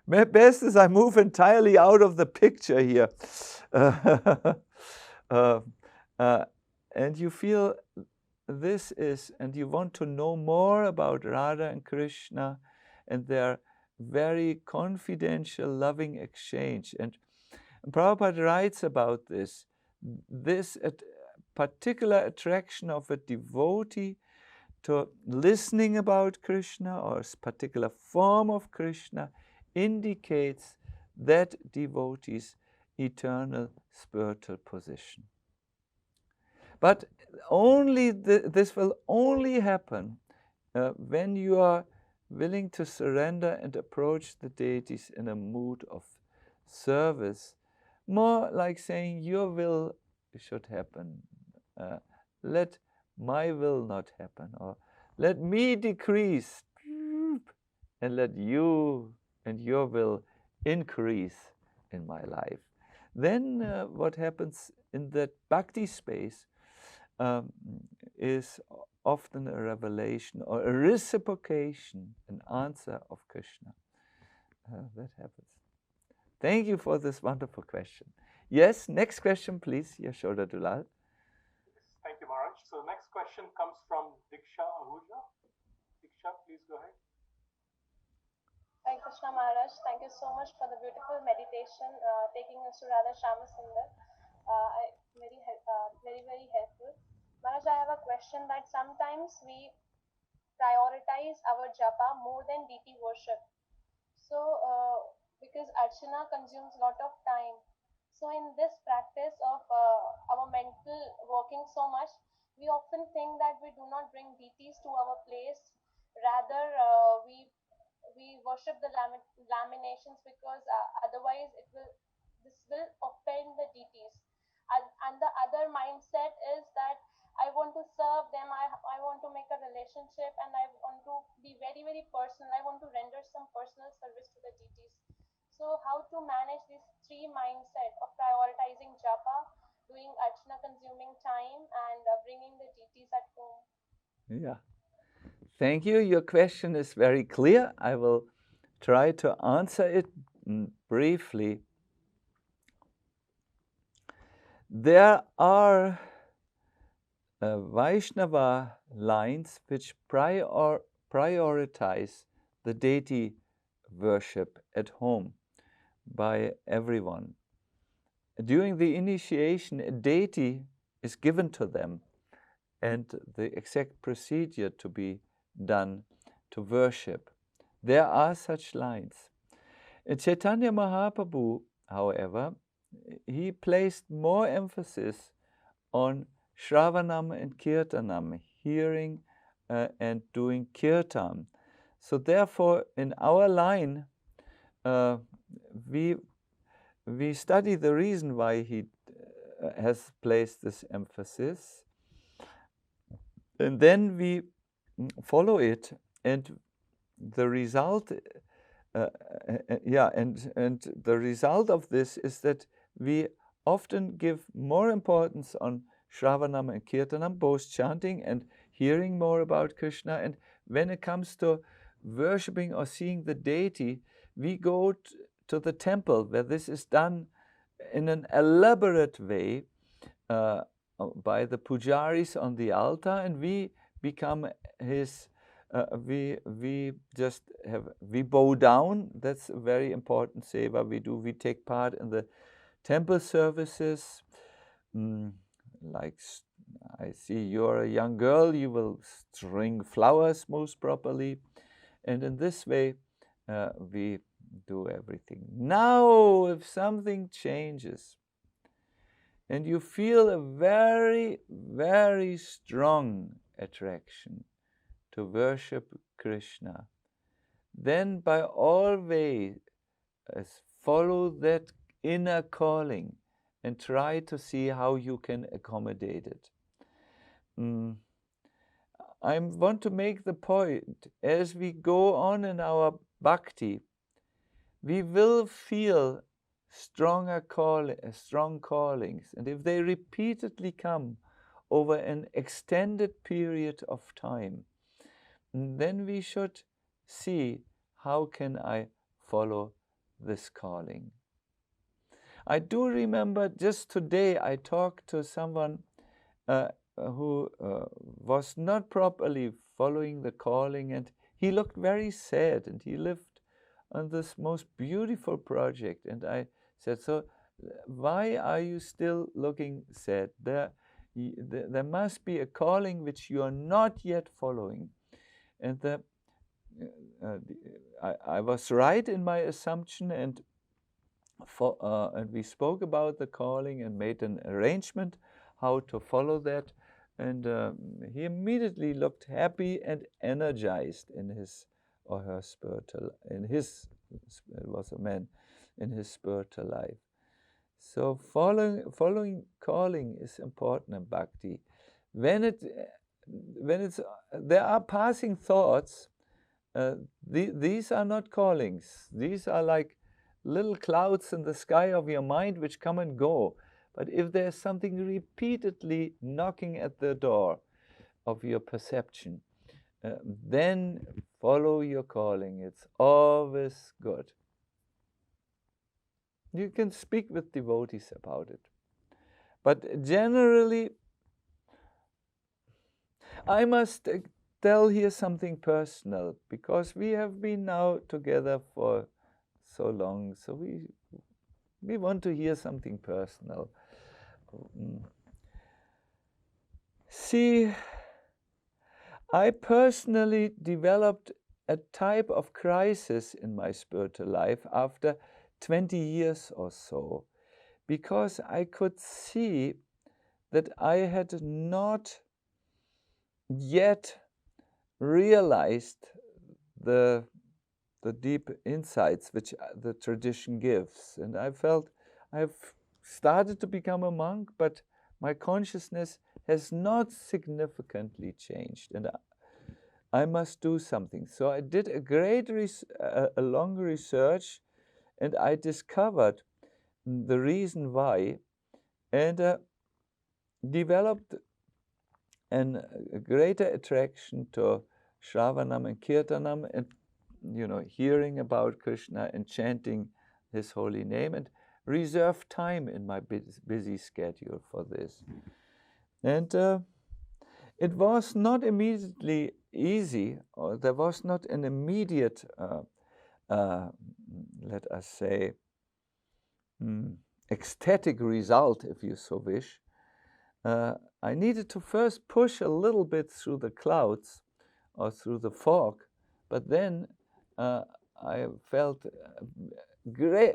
Best is I move entirely out of the picture here. And you feel this is, and you want to know more about Radha and Krishna and their very confidential, loving exchange. And Prabhupada writes about this particular attraction of a devotee to listening about Krishna or a particular form of Krishna indicates that devotee's eternal spiritual position. But this will only happen when you are willing to surrender and approach the deities in a mood of service, more like saying, your will should happen. Let my will not happen, or let me decrease, and let you and your will increase in my life. Then what happens in that bhakti space is often a revelation or a reciprocation, an answer of Krishna. That happens. Thank you for this wonderful question. Yes, next question, please, Yashoda Dulal. Thank you, Maharaj. So the next question comes from Diksha Ahuja. Diksha, please go ahead. Hi Krishna Maharaj, thank you so much for the beautiful meditation, taking us to Radha Shama Sundar. Very helpful. Maharaj, I have a question that sometimes we prioritize our japa more than deity worship. So, because Archana consumes a lot of time. So in this practice of our mental working so much, we often think that we do not bring deities to our place. Rather, we worship the laminations because otherwise this will offend the deities. And the other mindset is that I want to serve them. I want to make a relationship, and I want to be very very personal. I want to render some personal service to the deities. So how to manage these three mindset of prioritizing japa, doing archana, consuming time, and bringing the deities at home? Yeah. Thank you. Your question is very clear. I will try to answer it briefly. There are Vaishnava lines which prioritize the deity worship at home by everyone. During the initiation, a deity is given to them and the exact procedure to be done to worship. There are such lines. Chaitanya Mahaprabhu, however, he placed more emphasis on Shravanam and Kirtanam, hearing and doing kirtan. So therefore, in our line, we study the reason why he has placed this emphasis, and then we follow it, and the result, and the result of this is that we often give more importance on Shravanam and Kirtanam, both chanting and hearing more about Krishna. And when it comes to worshipping or seeing the deity, we go to the temple where this is done in an elaborate way by the pujaris on the altar, and we become his. We bow down. That's a very important seva we do. We take part in the temple services. Like I see you're a young girl, you will string flowers most properly, and in this way we do everything. Now, if something changes and you feel a very, very strong attraction to worship Krishna, then by all ways follow that inner calling and try to see how you can accommodate it. I want to make the point, as we go on in our bhakti, we will feel strong callings, and if they repeatedly come over an extended period of time, then we should see how can I follow this calling. I do remember just today I talked to someone who was not properly following the calling, and he looked very sad, and he lived on this most beautiful project. And I said, so why are you still looking sad? There must be a calling which you are not yet following. And I was right in my assumption, and we spoke about the calling and made an arrangement how to follow that. And he immediately looked happy and energized in his or her spiritual, it was a man, in his spiritual life. So following calling is important in bhakti. When there are passing thoughts, these are not callings. These are like little clouds in the sky of your mind which come and go. But if there's something repeatedly knocking at the door of your perception, then follow your calling. It's always good. You can speak with devotees about it. But generally, I must tell here something personal, because we have been now together for so long, so we want to hear something personal. See, I personally developed a type of crisis in my spiritual life after 20 years or so, because I could see that I had not yet realized the deep insights which the tradition gives. And I felt I've started to become a monk, but my consciousness has not significantly changed, and I must do something. So I did a long research, and I discovered the reason why, and developed a greater attraction to Shravanam and Kirtanam, and hearing about Krishna and chanting his holy name, and reserve time in my busy schedule for this. And it was not immediately easy, or there was not an immediate, let us say, ecstatic result, if you so wish. I needed to first push a little bit through the clouds or through the fog, but then I felt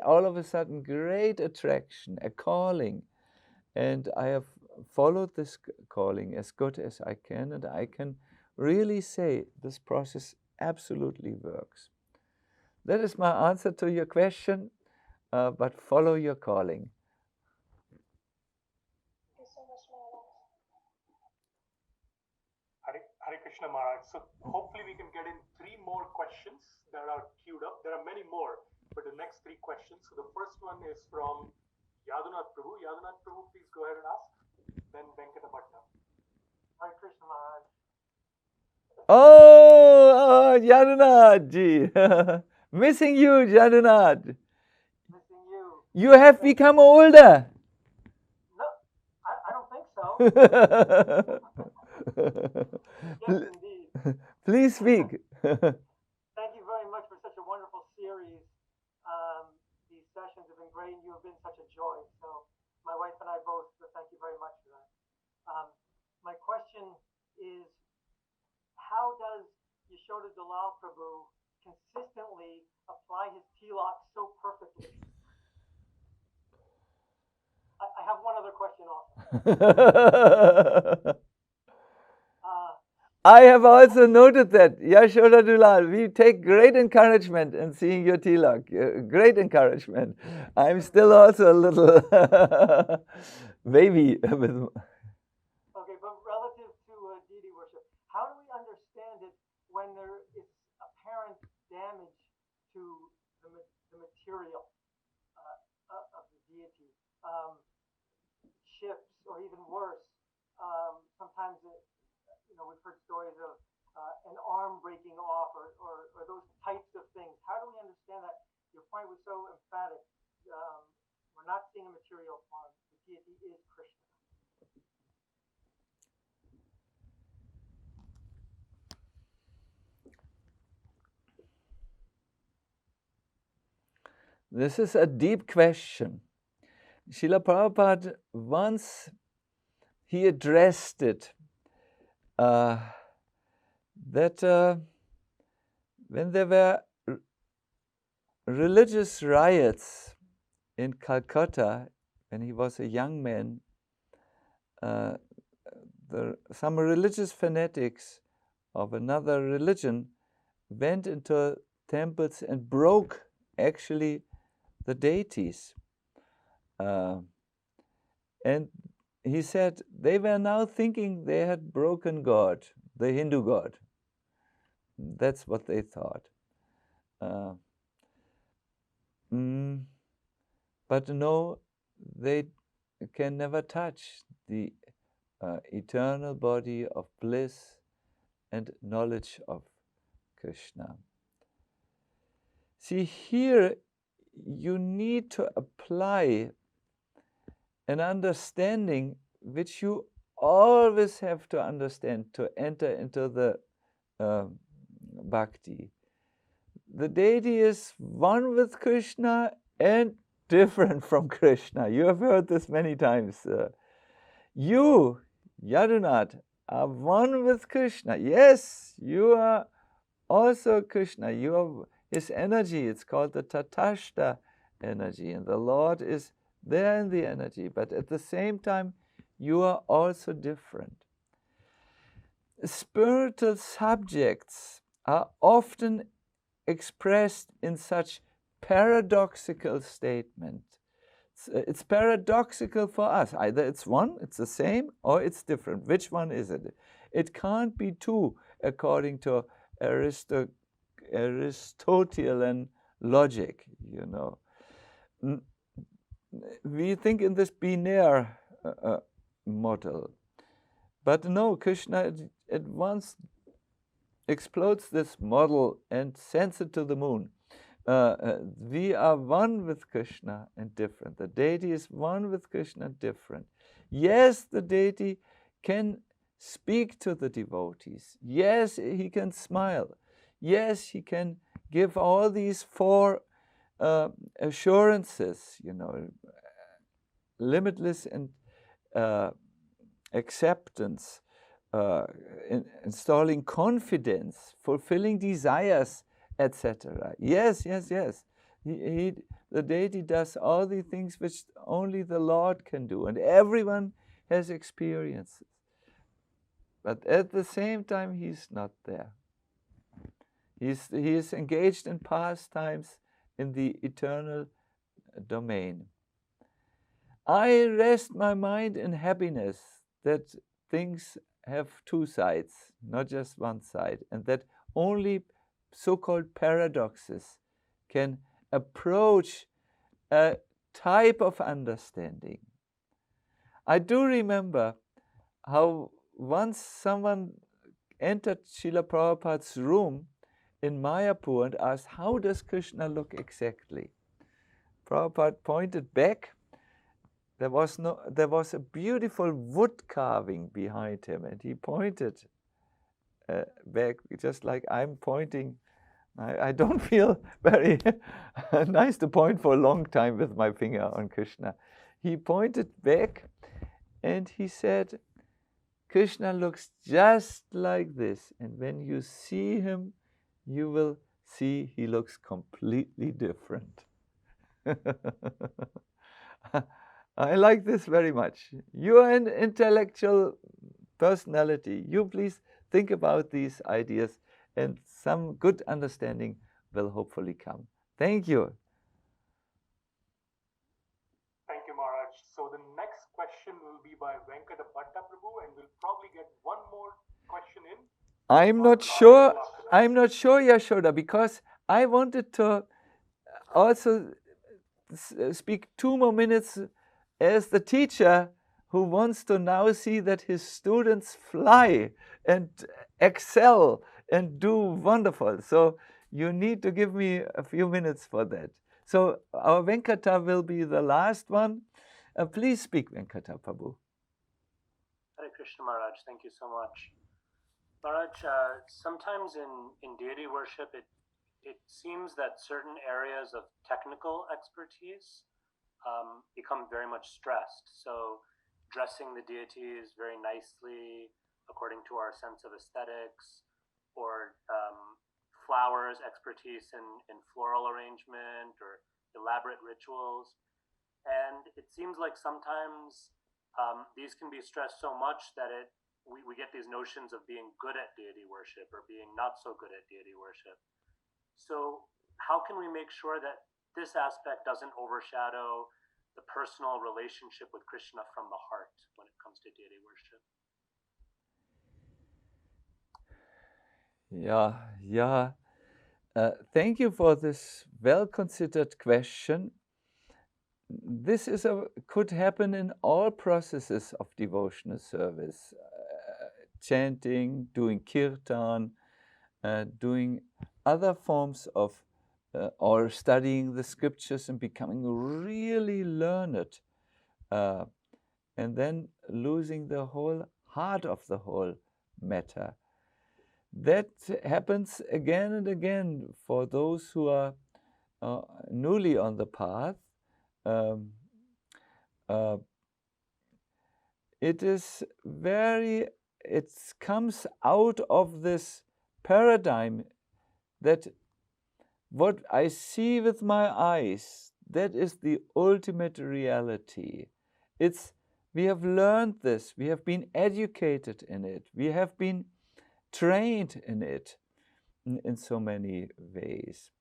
all of a sudden, great attraction, a calling, and I have followed this calling as good as I can, and I can really say this process absolutely works. That is my answer to your question, but follow your calling. Hare Krishna Maharaj. So hopefully we can get in 3 more questions that are queued up. There are many more, but the next 3 questions. So the first one is from Yadunath Prabhu. Yadunath Prabhu, please go ahead and ask. Then Venkata Bhatta. Hare Krishna Maharaj. Oh, Yadunath ji. Missing you, Yadunath. Missing you. You have become older. No, I don't think so. Yes, indeed. Please speak. Thank you very much for such a wonderful series. These sessions have been great, and you have been such a joy. So my wife and I both thank you very much for that. My question is, how does Yashoda Dalal Prabhu consistently apply his tilak so perfectly? I have one other question also. I have also noted that, Yashoda Dalal, we take great encouragement in seeing your tilak. Great encouragement. I'm still also a little baby. Okay, but relative to deity worship, how do we understand it when there is apparent damage to the material of the deity? Ships, or even worse, sometimes we've heard stories of an arm breaking off, or those types of things. How do we understand that? Your point was so emphatic. We're not seeing a material form. The deity is Krishna. This is a deep question. Srila Prabhupada, once he addressed it, that when there were religious riots in Calcutta, when he was a young man, some religious fanatics of another religion went into temples and broke actually the deities. And he said they were now thinking they had broken God, the Hindu God. That's what they thought. But no, they can never touch the eternal body of bliss and knowledge of Krishna. See, here you need to apply an understanding which you always have to understand to enter into the Bhakti. The deity is one with Krishna and different from Krishna. You have heard this many times. You, Yadunath, are one with Krishna. Yes, you are also Krishna. You are his energy. It's called the Tatashta energy, and the Lord is there in the energy, but at the same time, you are also different. spiritual subjects are often expressed in such paradoxical statement. It's paradoxical for us. Either it's one, it's the same, or it's different. Which one is it? It can't be two, according to Aristotelian logic, you know. We think in this binary model. But no, Krishna at once explodes this model and sends it to the moon. We are one with Krishna and different. The deity is one with Krishna and different. Yes, the deity can speak to the devotees. Yes, he can smile. Yes, he can give all these four assurances, you know, limitless and acceptance, installing confidence, fulfilling desires, etc. Yes, yes, yes. The deity does all the things which only the Lord can do, and everyone has experiences. But at the same time, he's not there. He is engaged in pastimes in the eternal domain. I rest my mind in happiness that things have two sides, not just one side, and that only so-called paradoxes can approach a type of understanding. I do remember how once someone entered Srila Prabhupada's room in Mayapur and asked, how does Krishna look exactly? Prabhupada pointed back. There was a beautiful wood carving behind him, and he pointed back, just like I'm pointing. I don't feel very nice to point for a long time with my finger on Krishna. He pointed back and he said, Krishna looks just like this, and when you see him, you will see he looks completely different. I like this very much. You are an intellectual personality. You please think about these ideas, and some good understanding will hopefully come. Thank you. Thank you, Maharaj. So the next question will be by Venkata Bhatta Prabhu, and we'll probably get one more question in. I'm not sure, Yashoda, because I wanted to also speak 2 more minutes as the teacher who wants to now see that his students fly and excel and do wonderful. So you need to give me a few minutes for that. So our Venkata will be the last one. Please speak, Venkata Prabhu. Hare Krishna Maharaj, thank you so much. Maharaj, sometimes in deity worship, it seems that certain areas of technical expertise become very much stressed. So dressing the deities very nicely according to our sense of aesthetics, or flowers expertise in floral arrangement or elaborate rituals. And it seems like sometimes these can be stressed so much that we get these notions of being good at deity worship or being not so good at deity worship. So how can we make sure that this aspect doesn't overshadow the personal relationship with Krishna from the heart when it comes to deity worship? Yeah. Thank you for this well-considered question. This could happen in all processes of devotional service. Chanting, doing kirtan, doing other forms of, or studying the scriptures and becoming really learned, and then losing the whole heart of the whole matter. That happens again and again for those who are newly on the path. It comes out of this paradigm that what I see with my eyes, that is the ultimate reality. We have learned this, we have been educated in it, we have been trained in it in so many ways.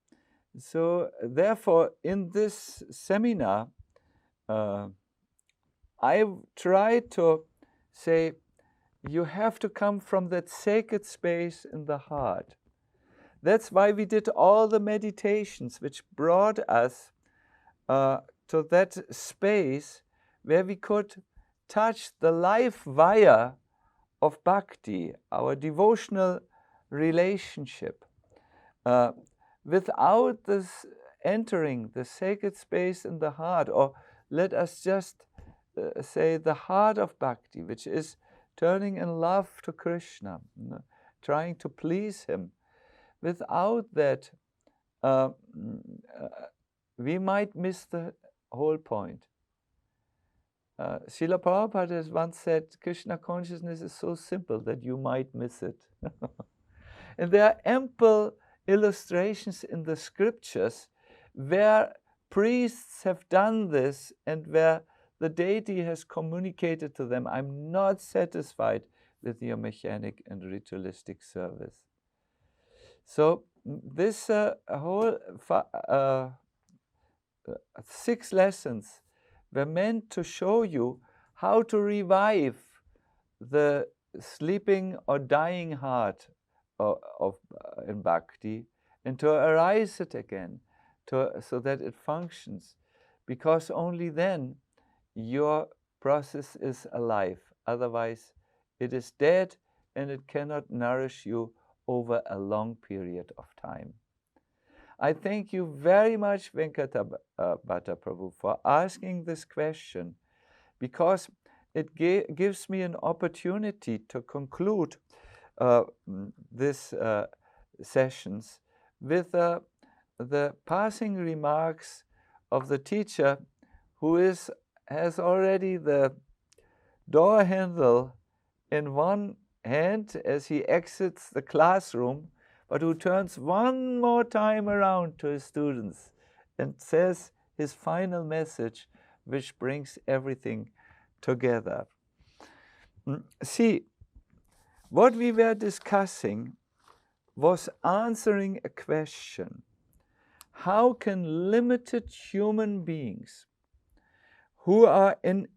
So therefore, in this seminar, I try to say, you have to come from that sacred space in the heart. That's why we did all the meditations which brought us to that space where we could touch the life wire of bhakti, our devotional relationship, without this entering the sacred space in the heart, or let us just say the heart of bhakti, which is turning in love to Krishna, trying to please him. Without that, we might miss the whole point. Srila Prabhupada has once said, Krishna consciousness is so simple that you might miss it. And there are ample illustrations in the scriptures where priests have done this and where the deity has communicated to them, I'm not satisfied with your mechanic and ritualistic service. So this whole 6 lessons were meant to show you how to revive the sleeping or dying heart in bhakti and to arise it again so that it functions, because only then your process is alive. Otherwise it is dead and it cannot nourish you over a long period of time. I thank you very much, Venkata Bhatta Prabhu, for asking this question, because it gives me an opportunity to conclude this sessions with the passing remarks of the teacher who has already the door handle in one hand as he exits the classroom, but who turns one more time around to his students and says his final message, which brings everything together. See, what we were discussing was answering a question. How can limited human beings who are in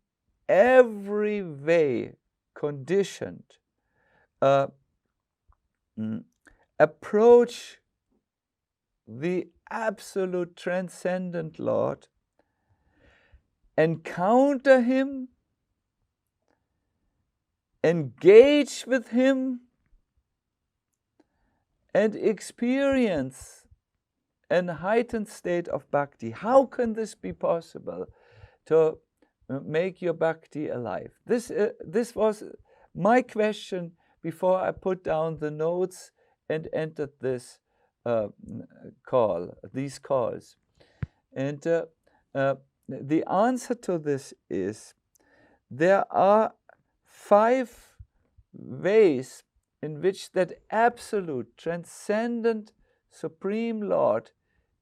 every way conditioned approach the absolute transcendent Lord, encounter him, engage with him, and experience an heightened state of bhakti? How can this be possible to make your bhakti alive? This was my question before I put down the notes and entered this these calls. And the answer to this is, there are 5 ways in which that absolute, transcendent, supreme Lord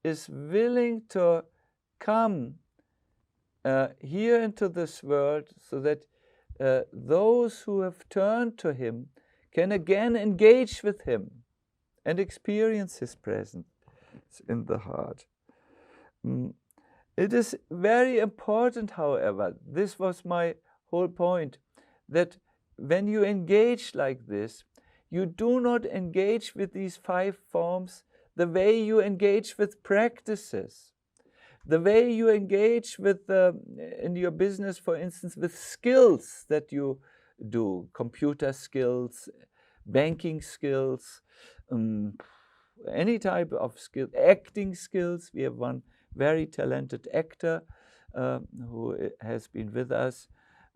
is willing to come here into this world, so that those who have turned to him can again engage with him and experience his presence in the heart. It is very important, however, this was my whole point, that when you engage like this, you do not engage with these 5 forms the way you engage with practices, the way you engage with, in your business, for instance, with skills that you do, computer skills, banking skills, any type of skill, acting skills. We have one very talented actor who has been with us.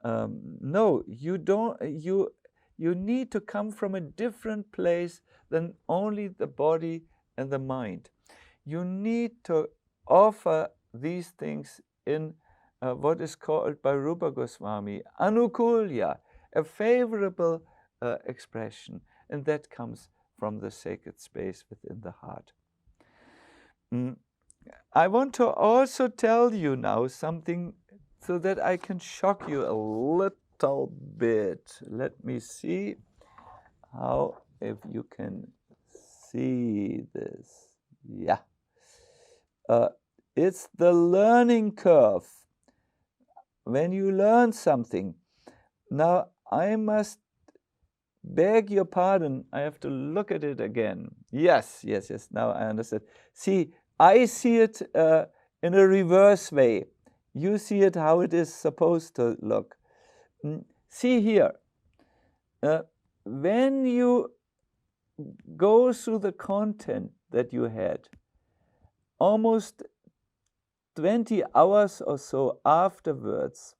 No, you don't. You need to come from a different place than only the body and the mind. You need to offer these things in what is called by Rupa Goswami anukulya, a favorable expression, and that comes from the sacred space within the heart. I want to also tell you now something so that I can shock you a little bit. Let me see how if you can see this. Yeah. It's the learning curve. When you learn something, now I must beg your pardon, I have to look at it again. Yes, now I understand. See, I see it in a reverse way. You see it how it is supposed to look. See here, when you go through the content that you had, almost 20 hours or so afterwards,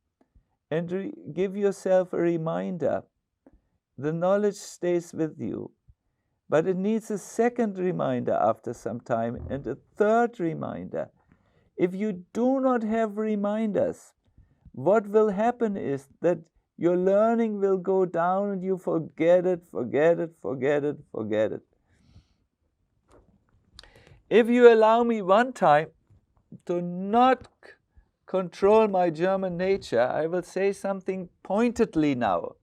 and give yourself a reminder, the knowledge stays with you. But it needs a second reminder after some time and a third reminder. If you do not have reminders, what will happen is that your learning will go down and you forget it. If you allow me one time to not control my German nature, I will say something pointedly now.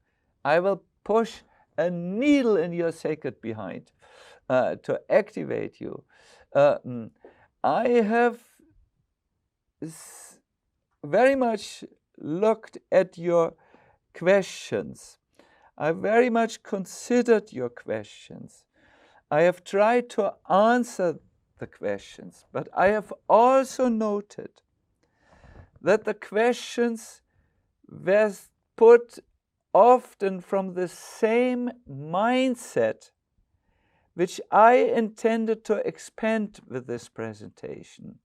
I will push a needle in your sacred behind to activate you. I have very much looked at your questions. I very much considered your questions. I have tried to answer the questions, but I have also noted that the questions were put often from the same mindset which I intended to expand with this presentation.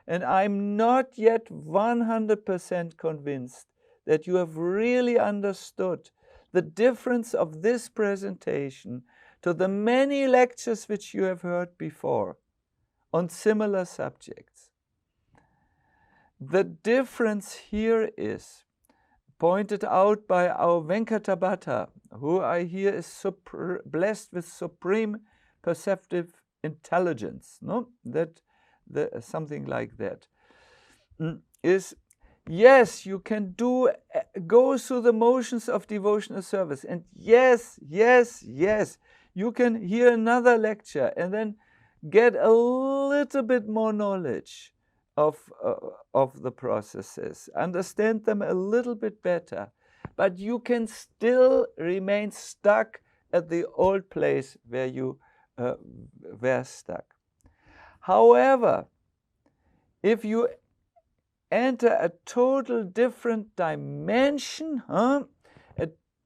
And I'm not yet 100% convinced that you have really understood the difference of this presentation to the many lectures which you have heard before on similar subjects. The difference here is pointed out by our Venkatabhata, who I hear is blessed with supreme perceptive intelligence, no? Something like that. Is, yes, you can go through the motions of devotional service, and yes, you can hear another lecture and then get a little bit more knowledge of the processes, understand them a little bit better, but you can still remain stuck at the old place where you were stuck. However, if you enter a total different dimension,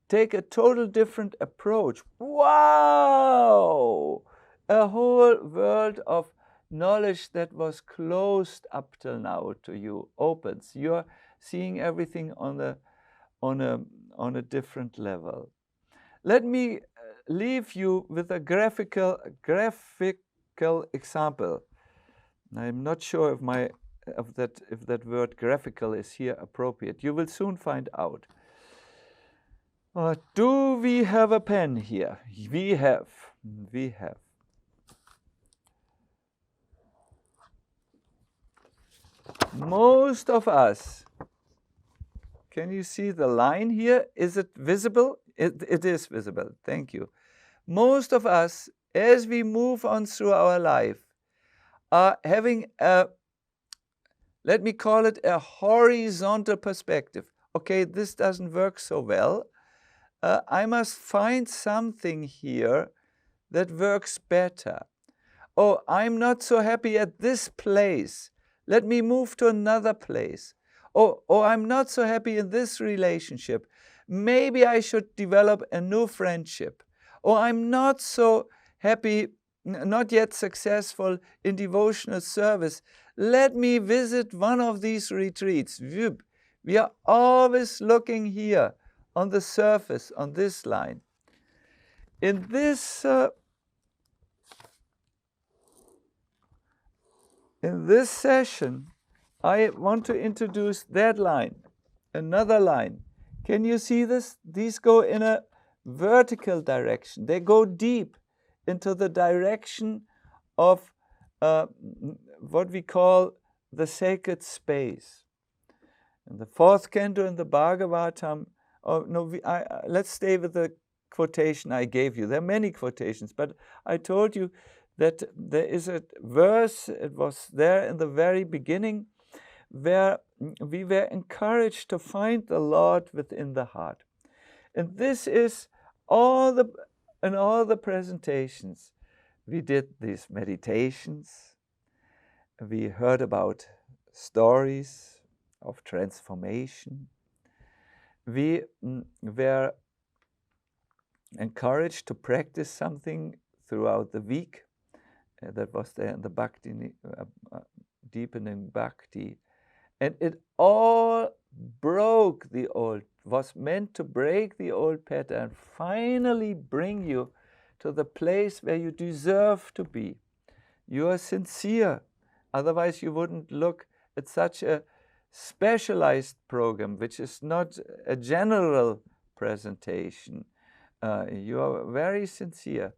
take a total different approach, wow! A whole world of knowledge that was closed up till now to you opens. You're seeing everything on a different level. Let me leave you with a graphical example. I'm not sure if that word graphical is here appropriate. You will soon find out. Do we have a pen here? We have. Most of us, can you see the line here? Is it visible? It is visible. Thank you. Most of us, as we move on through our life, are having let me call it a horizontal perspective. Okay, this doesn't work so well. I must find something here that works better. Oh, I'm not so happy at this place. Let me move to another place. Oh, I'm not so happy in this relationship. Maybe I should develop a new friendship. Oh, I'm not so happy, not yet successful in devotional service. Let me visit one of these retreats. We are always looking here on the surface, on this line. In this session, I want to introduce that line, another line. Can you see this? These go in a vertical direction. They go deep into the direction of what we call the sacred space. In the fourth canto in the Bhagavatam, let's stay with the quotation I gave you. There are many quotations, but I told you that there is a verse, it was there in the very beginning, where we were encouraged to find the Lord within the heart. And this is in all the presentations. We did these meditations. We heard about stories of transformation. We were encouraged to practice something throughout the week. That was there in the Bhakti, deepening Bhakti. And it all was meant to break the old pattern, finally bring you to the place where you deserve to be. You are sincere. Otherwise, you wouldn't look at such a specialized program, which is not a general presentation. You are very sincere.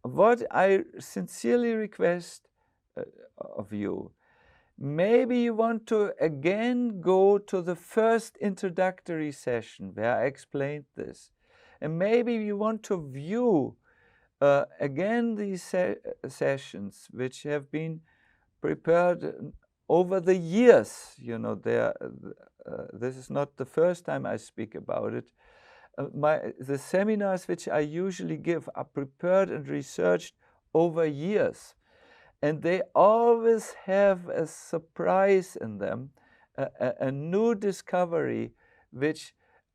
What I sincerely request of you, maybe you want to again go to the first introductory session where I explained this. And maybe you want to view again these sessions which have been prepared over the years. You know, this is not the first time I speak about it. The seminars which I usually give are prepared and researched over years. And they always have a surprise in them, a new discovery, which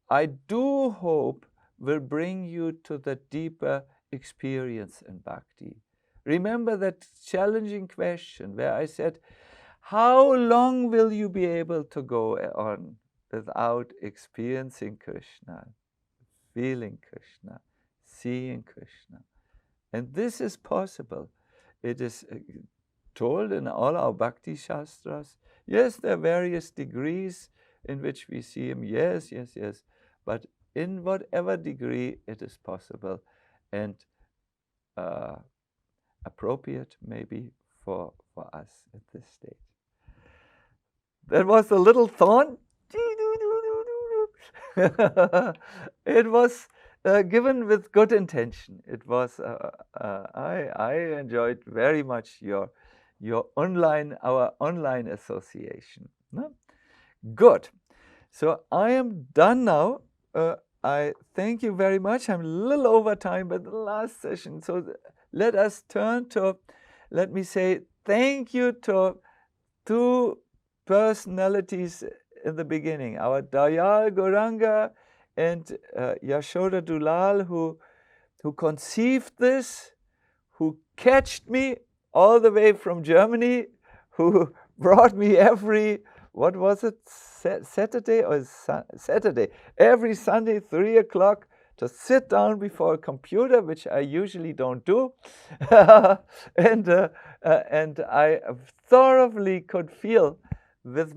I do hope will bring you to the deeper experience in Bhakti. Remember that challenging question where I said, how long will you be able to go on without experiencing Krishna, feeling Krishna, seeing Krishna? And this is possible. It is told in all our Bhakti Shastras. Yes, there are various degrees in which we see him. Yes. But in whatever degree it is possible and appropriate maybe for us at this stage. That was a little thorn. It was given with good intention. It was. I enjoyed very much our online association. No? Good. So I am done now. I thank you very much. I'm a little over time, but the last session. So let us turn to. Let me say thank you to two personalities in the beginning, our Dayal Gauranga and Yashoda Dulal, who conceived this, who catched me all the way from Germany, who brought me every, what was it, Saturday or Saturday, every Sunday, 3 o'clock, to sit down before a computer, which I usually don't do. And I thoroughly could feel with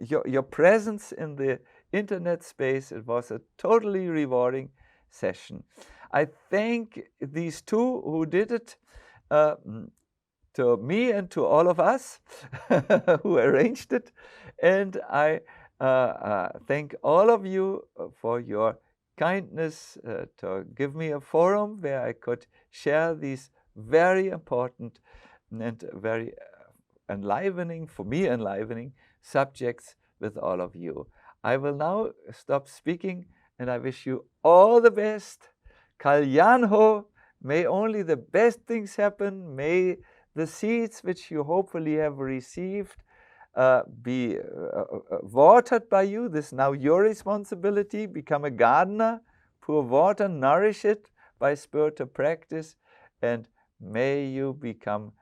your presence in the internet space. It was a totally rewarding session. I thank these two who did it, to me and to all of us who arranged it. And I thank all of you for your kindness to give me a forum where I could share these very important and very enlivening subjects with all of you. I will now stop speaking and I wish you all the best. Kalyan ho, may only the best things happen. May the seeds which you hopefully have received be watered by you. This is now your responsibility. Become a gardener, pour water, nourish it by spiritual practice, and may you become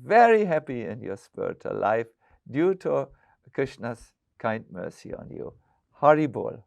very happy in your spiritual life due to Krishna's kind mercy on you. Hari Bol.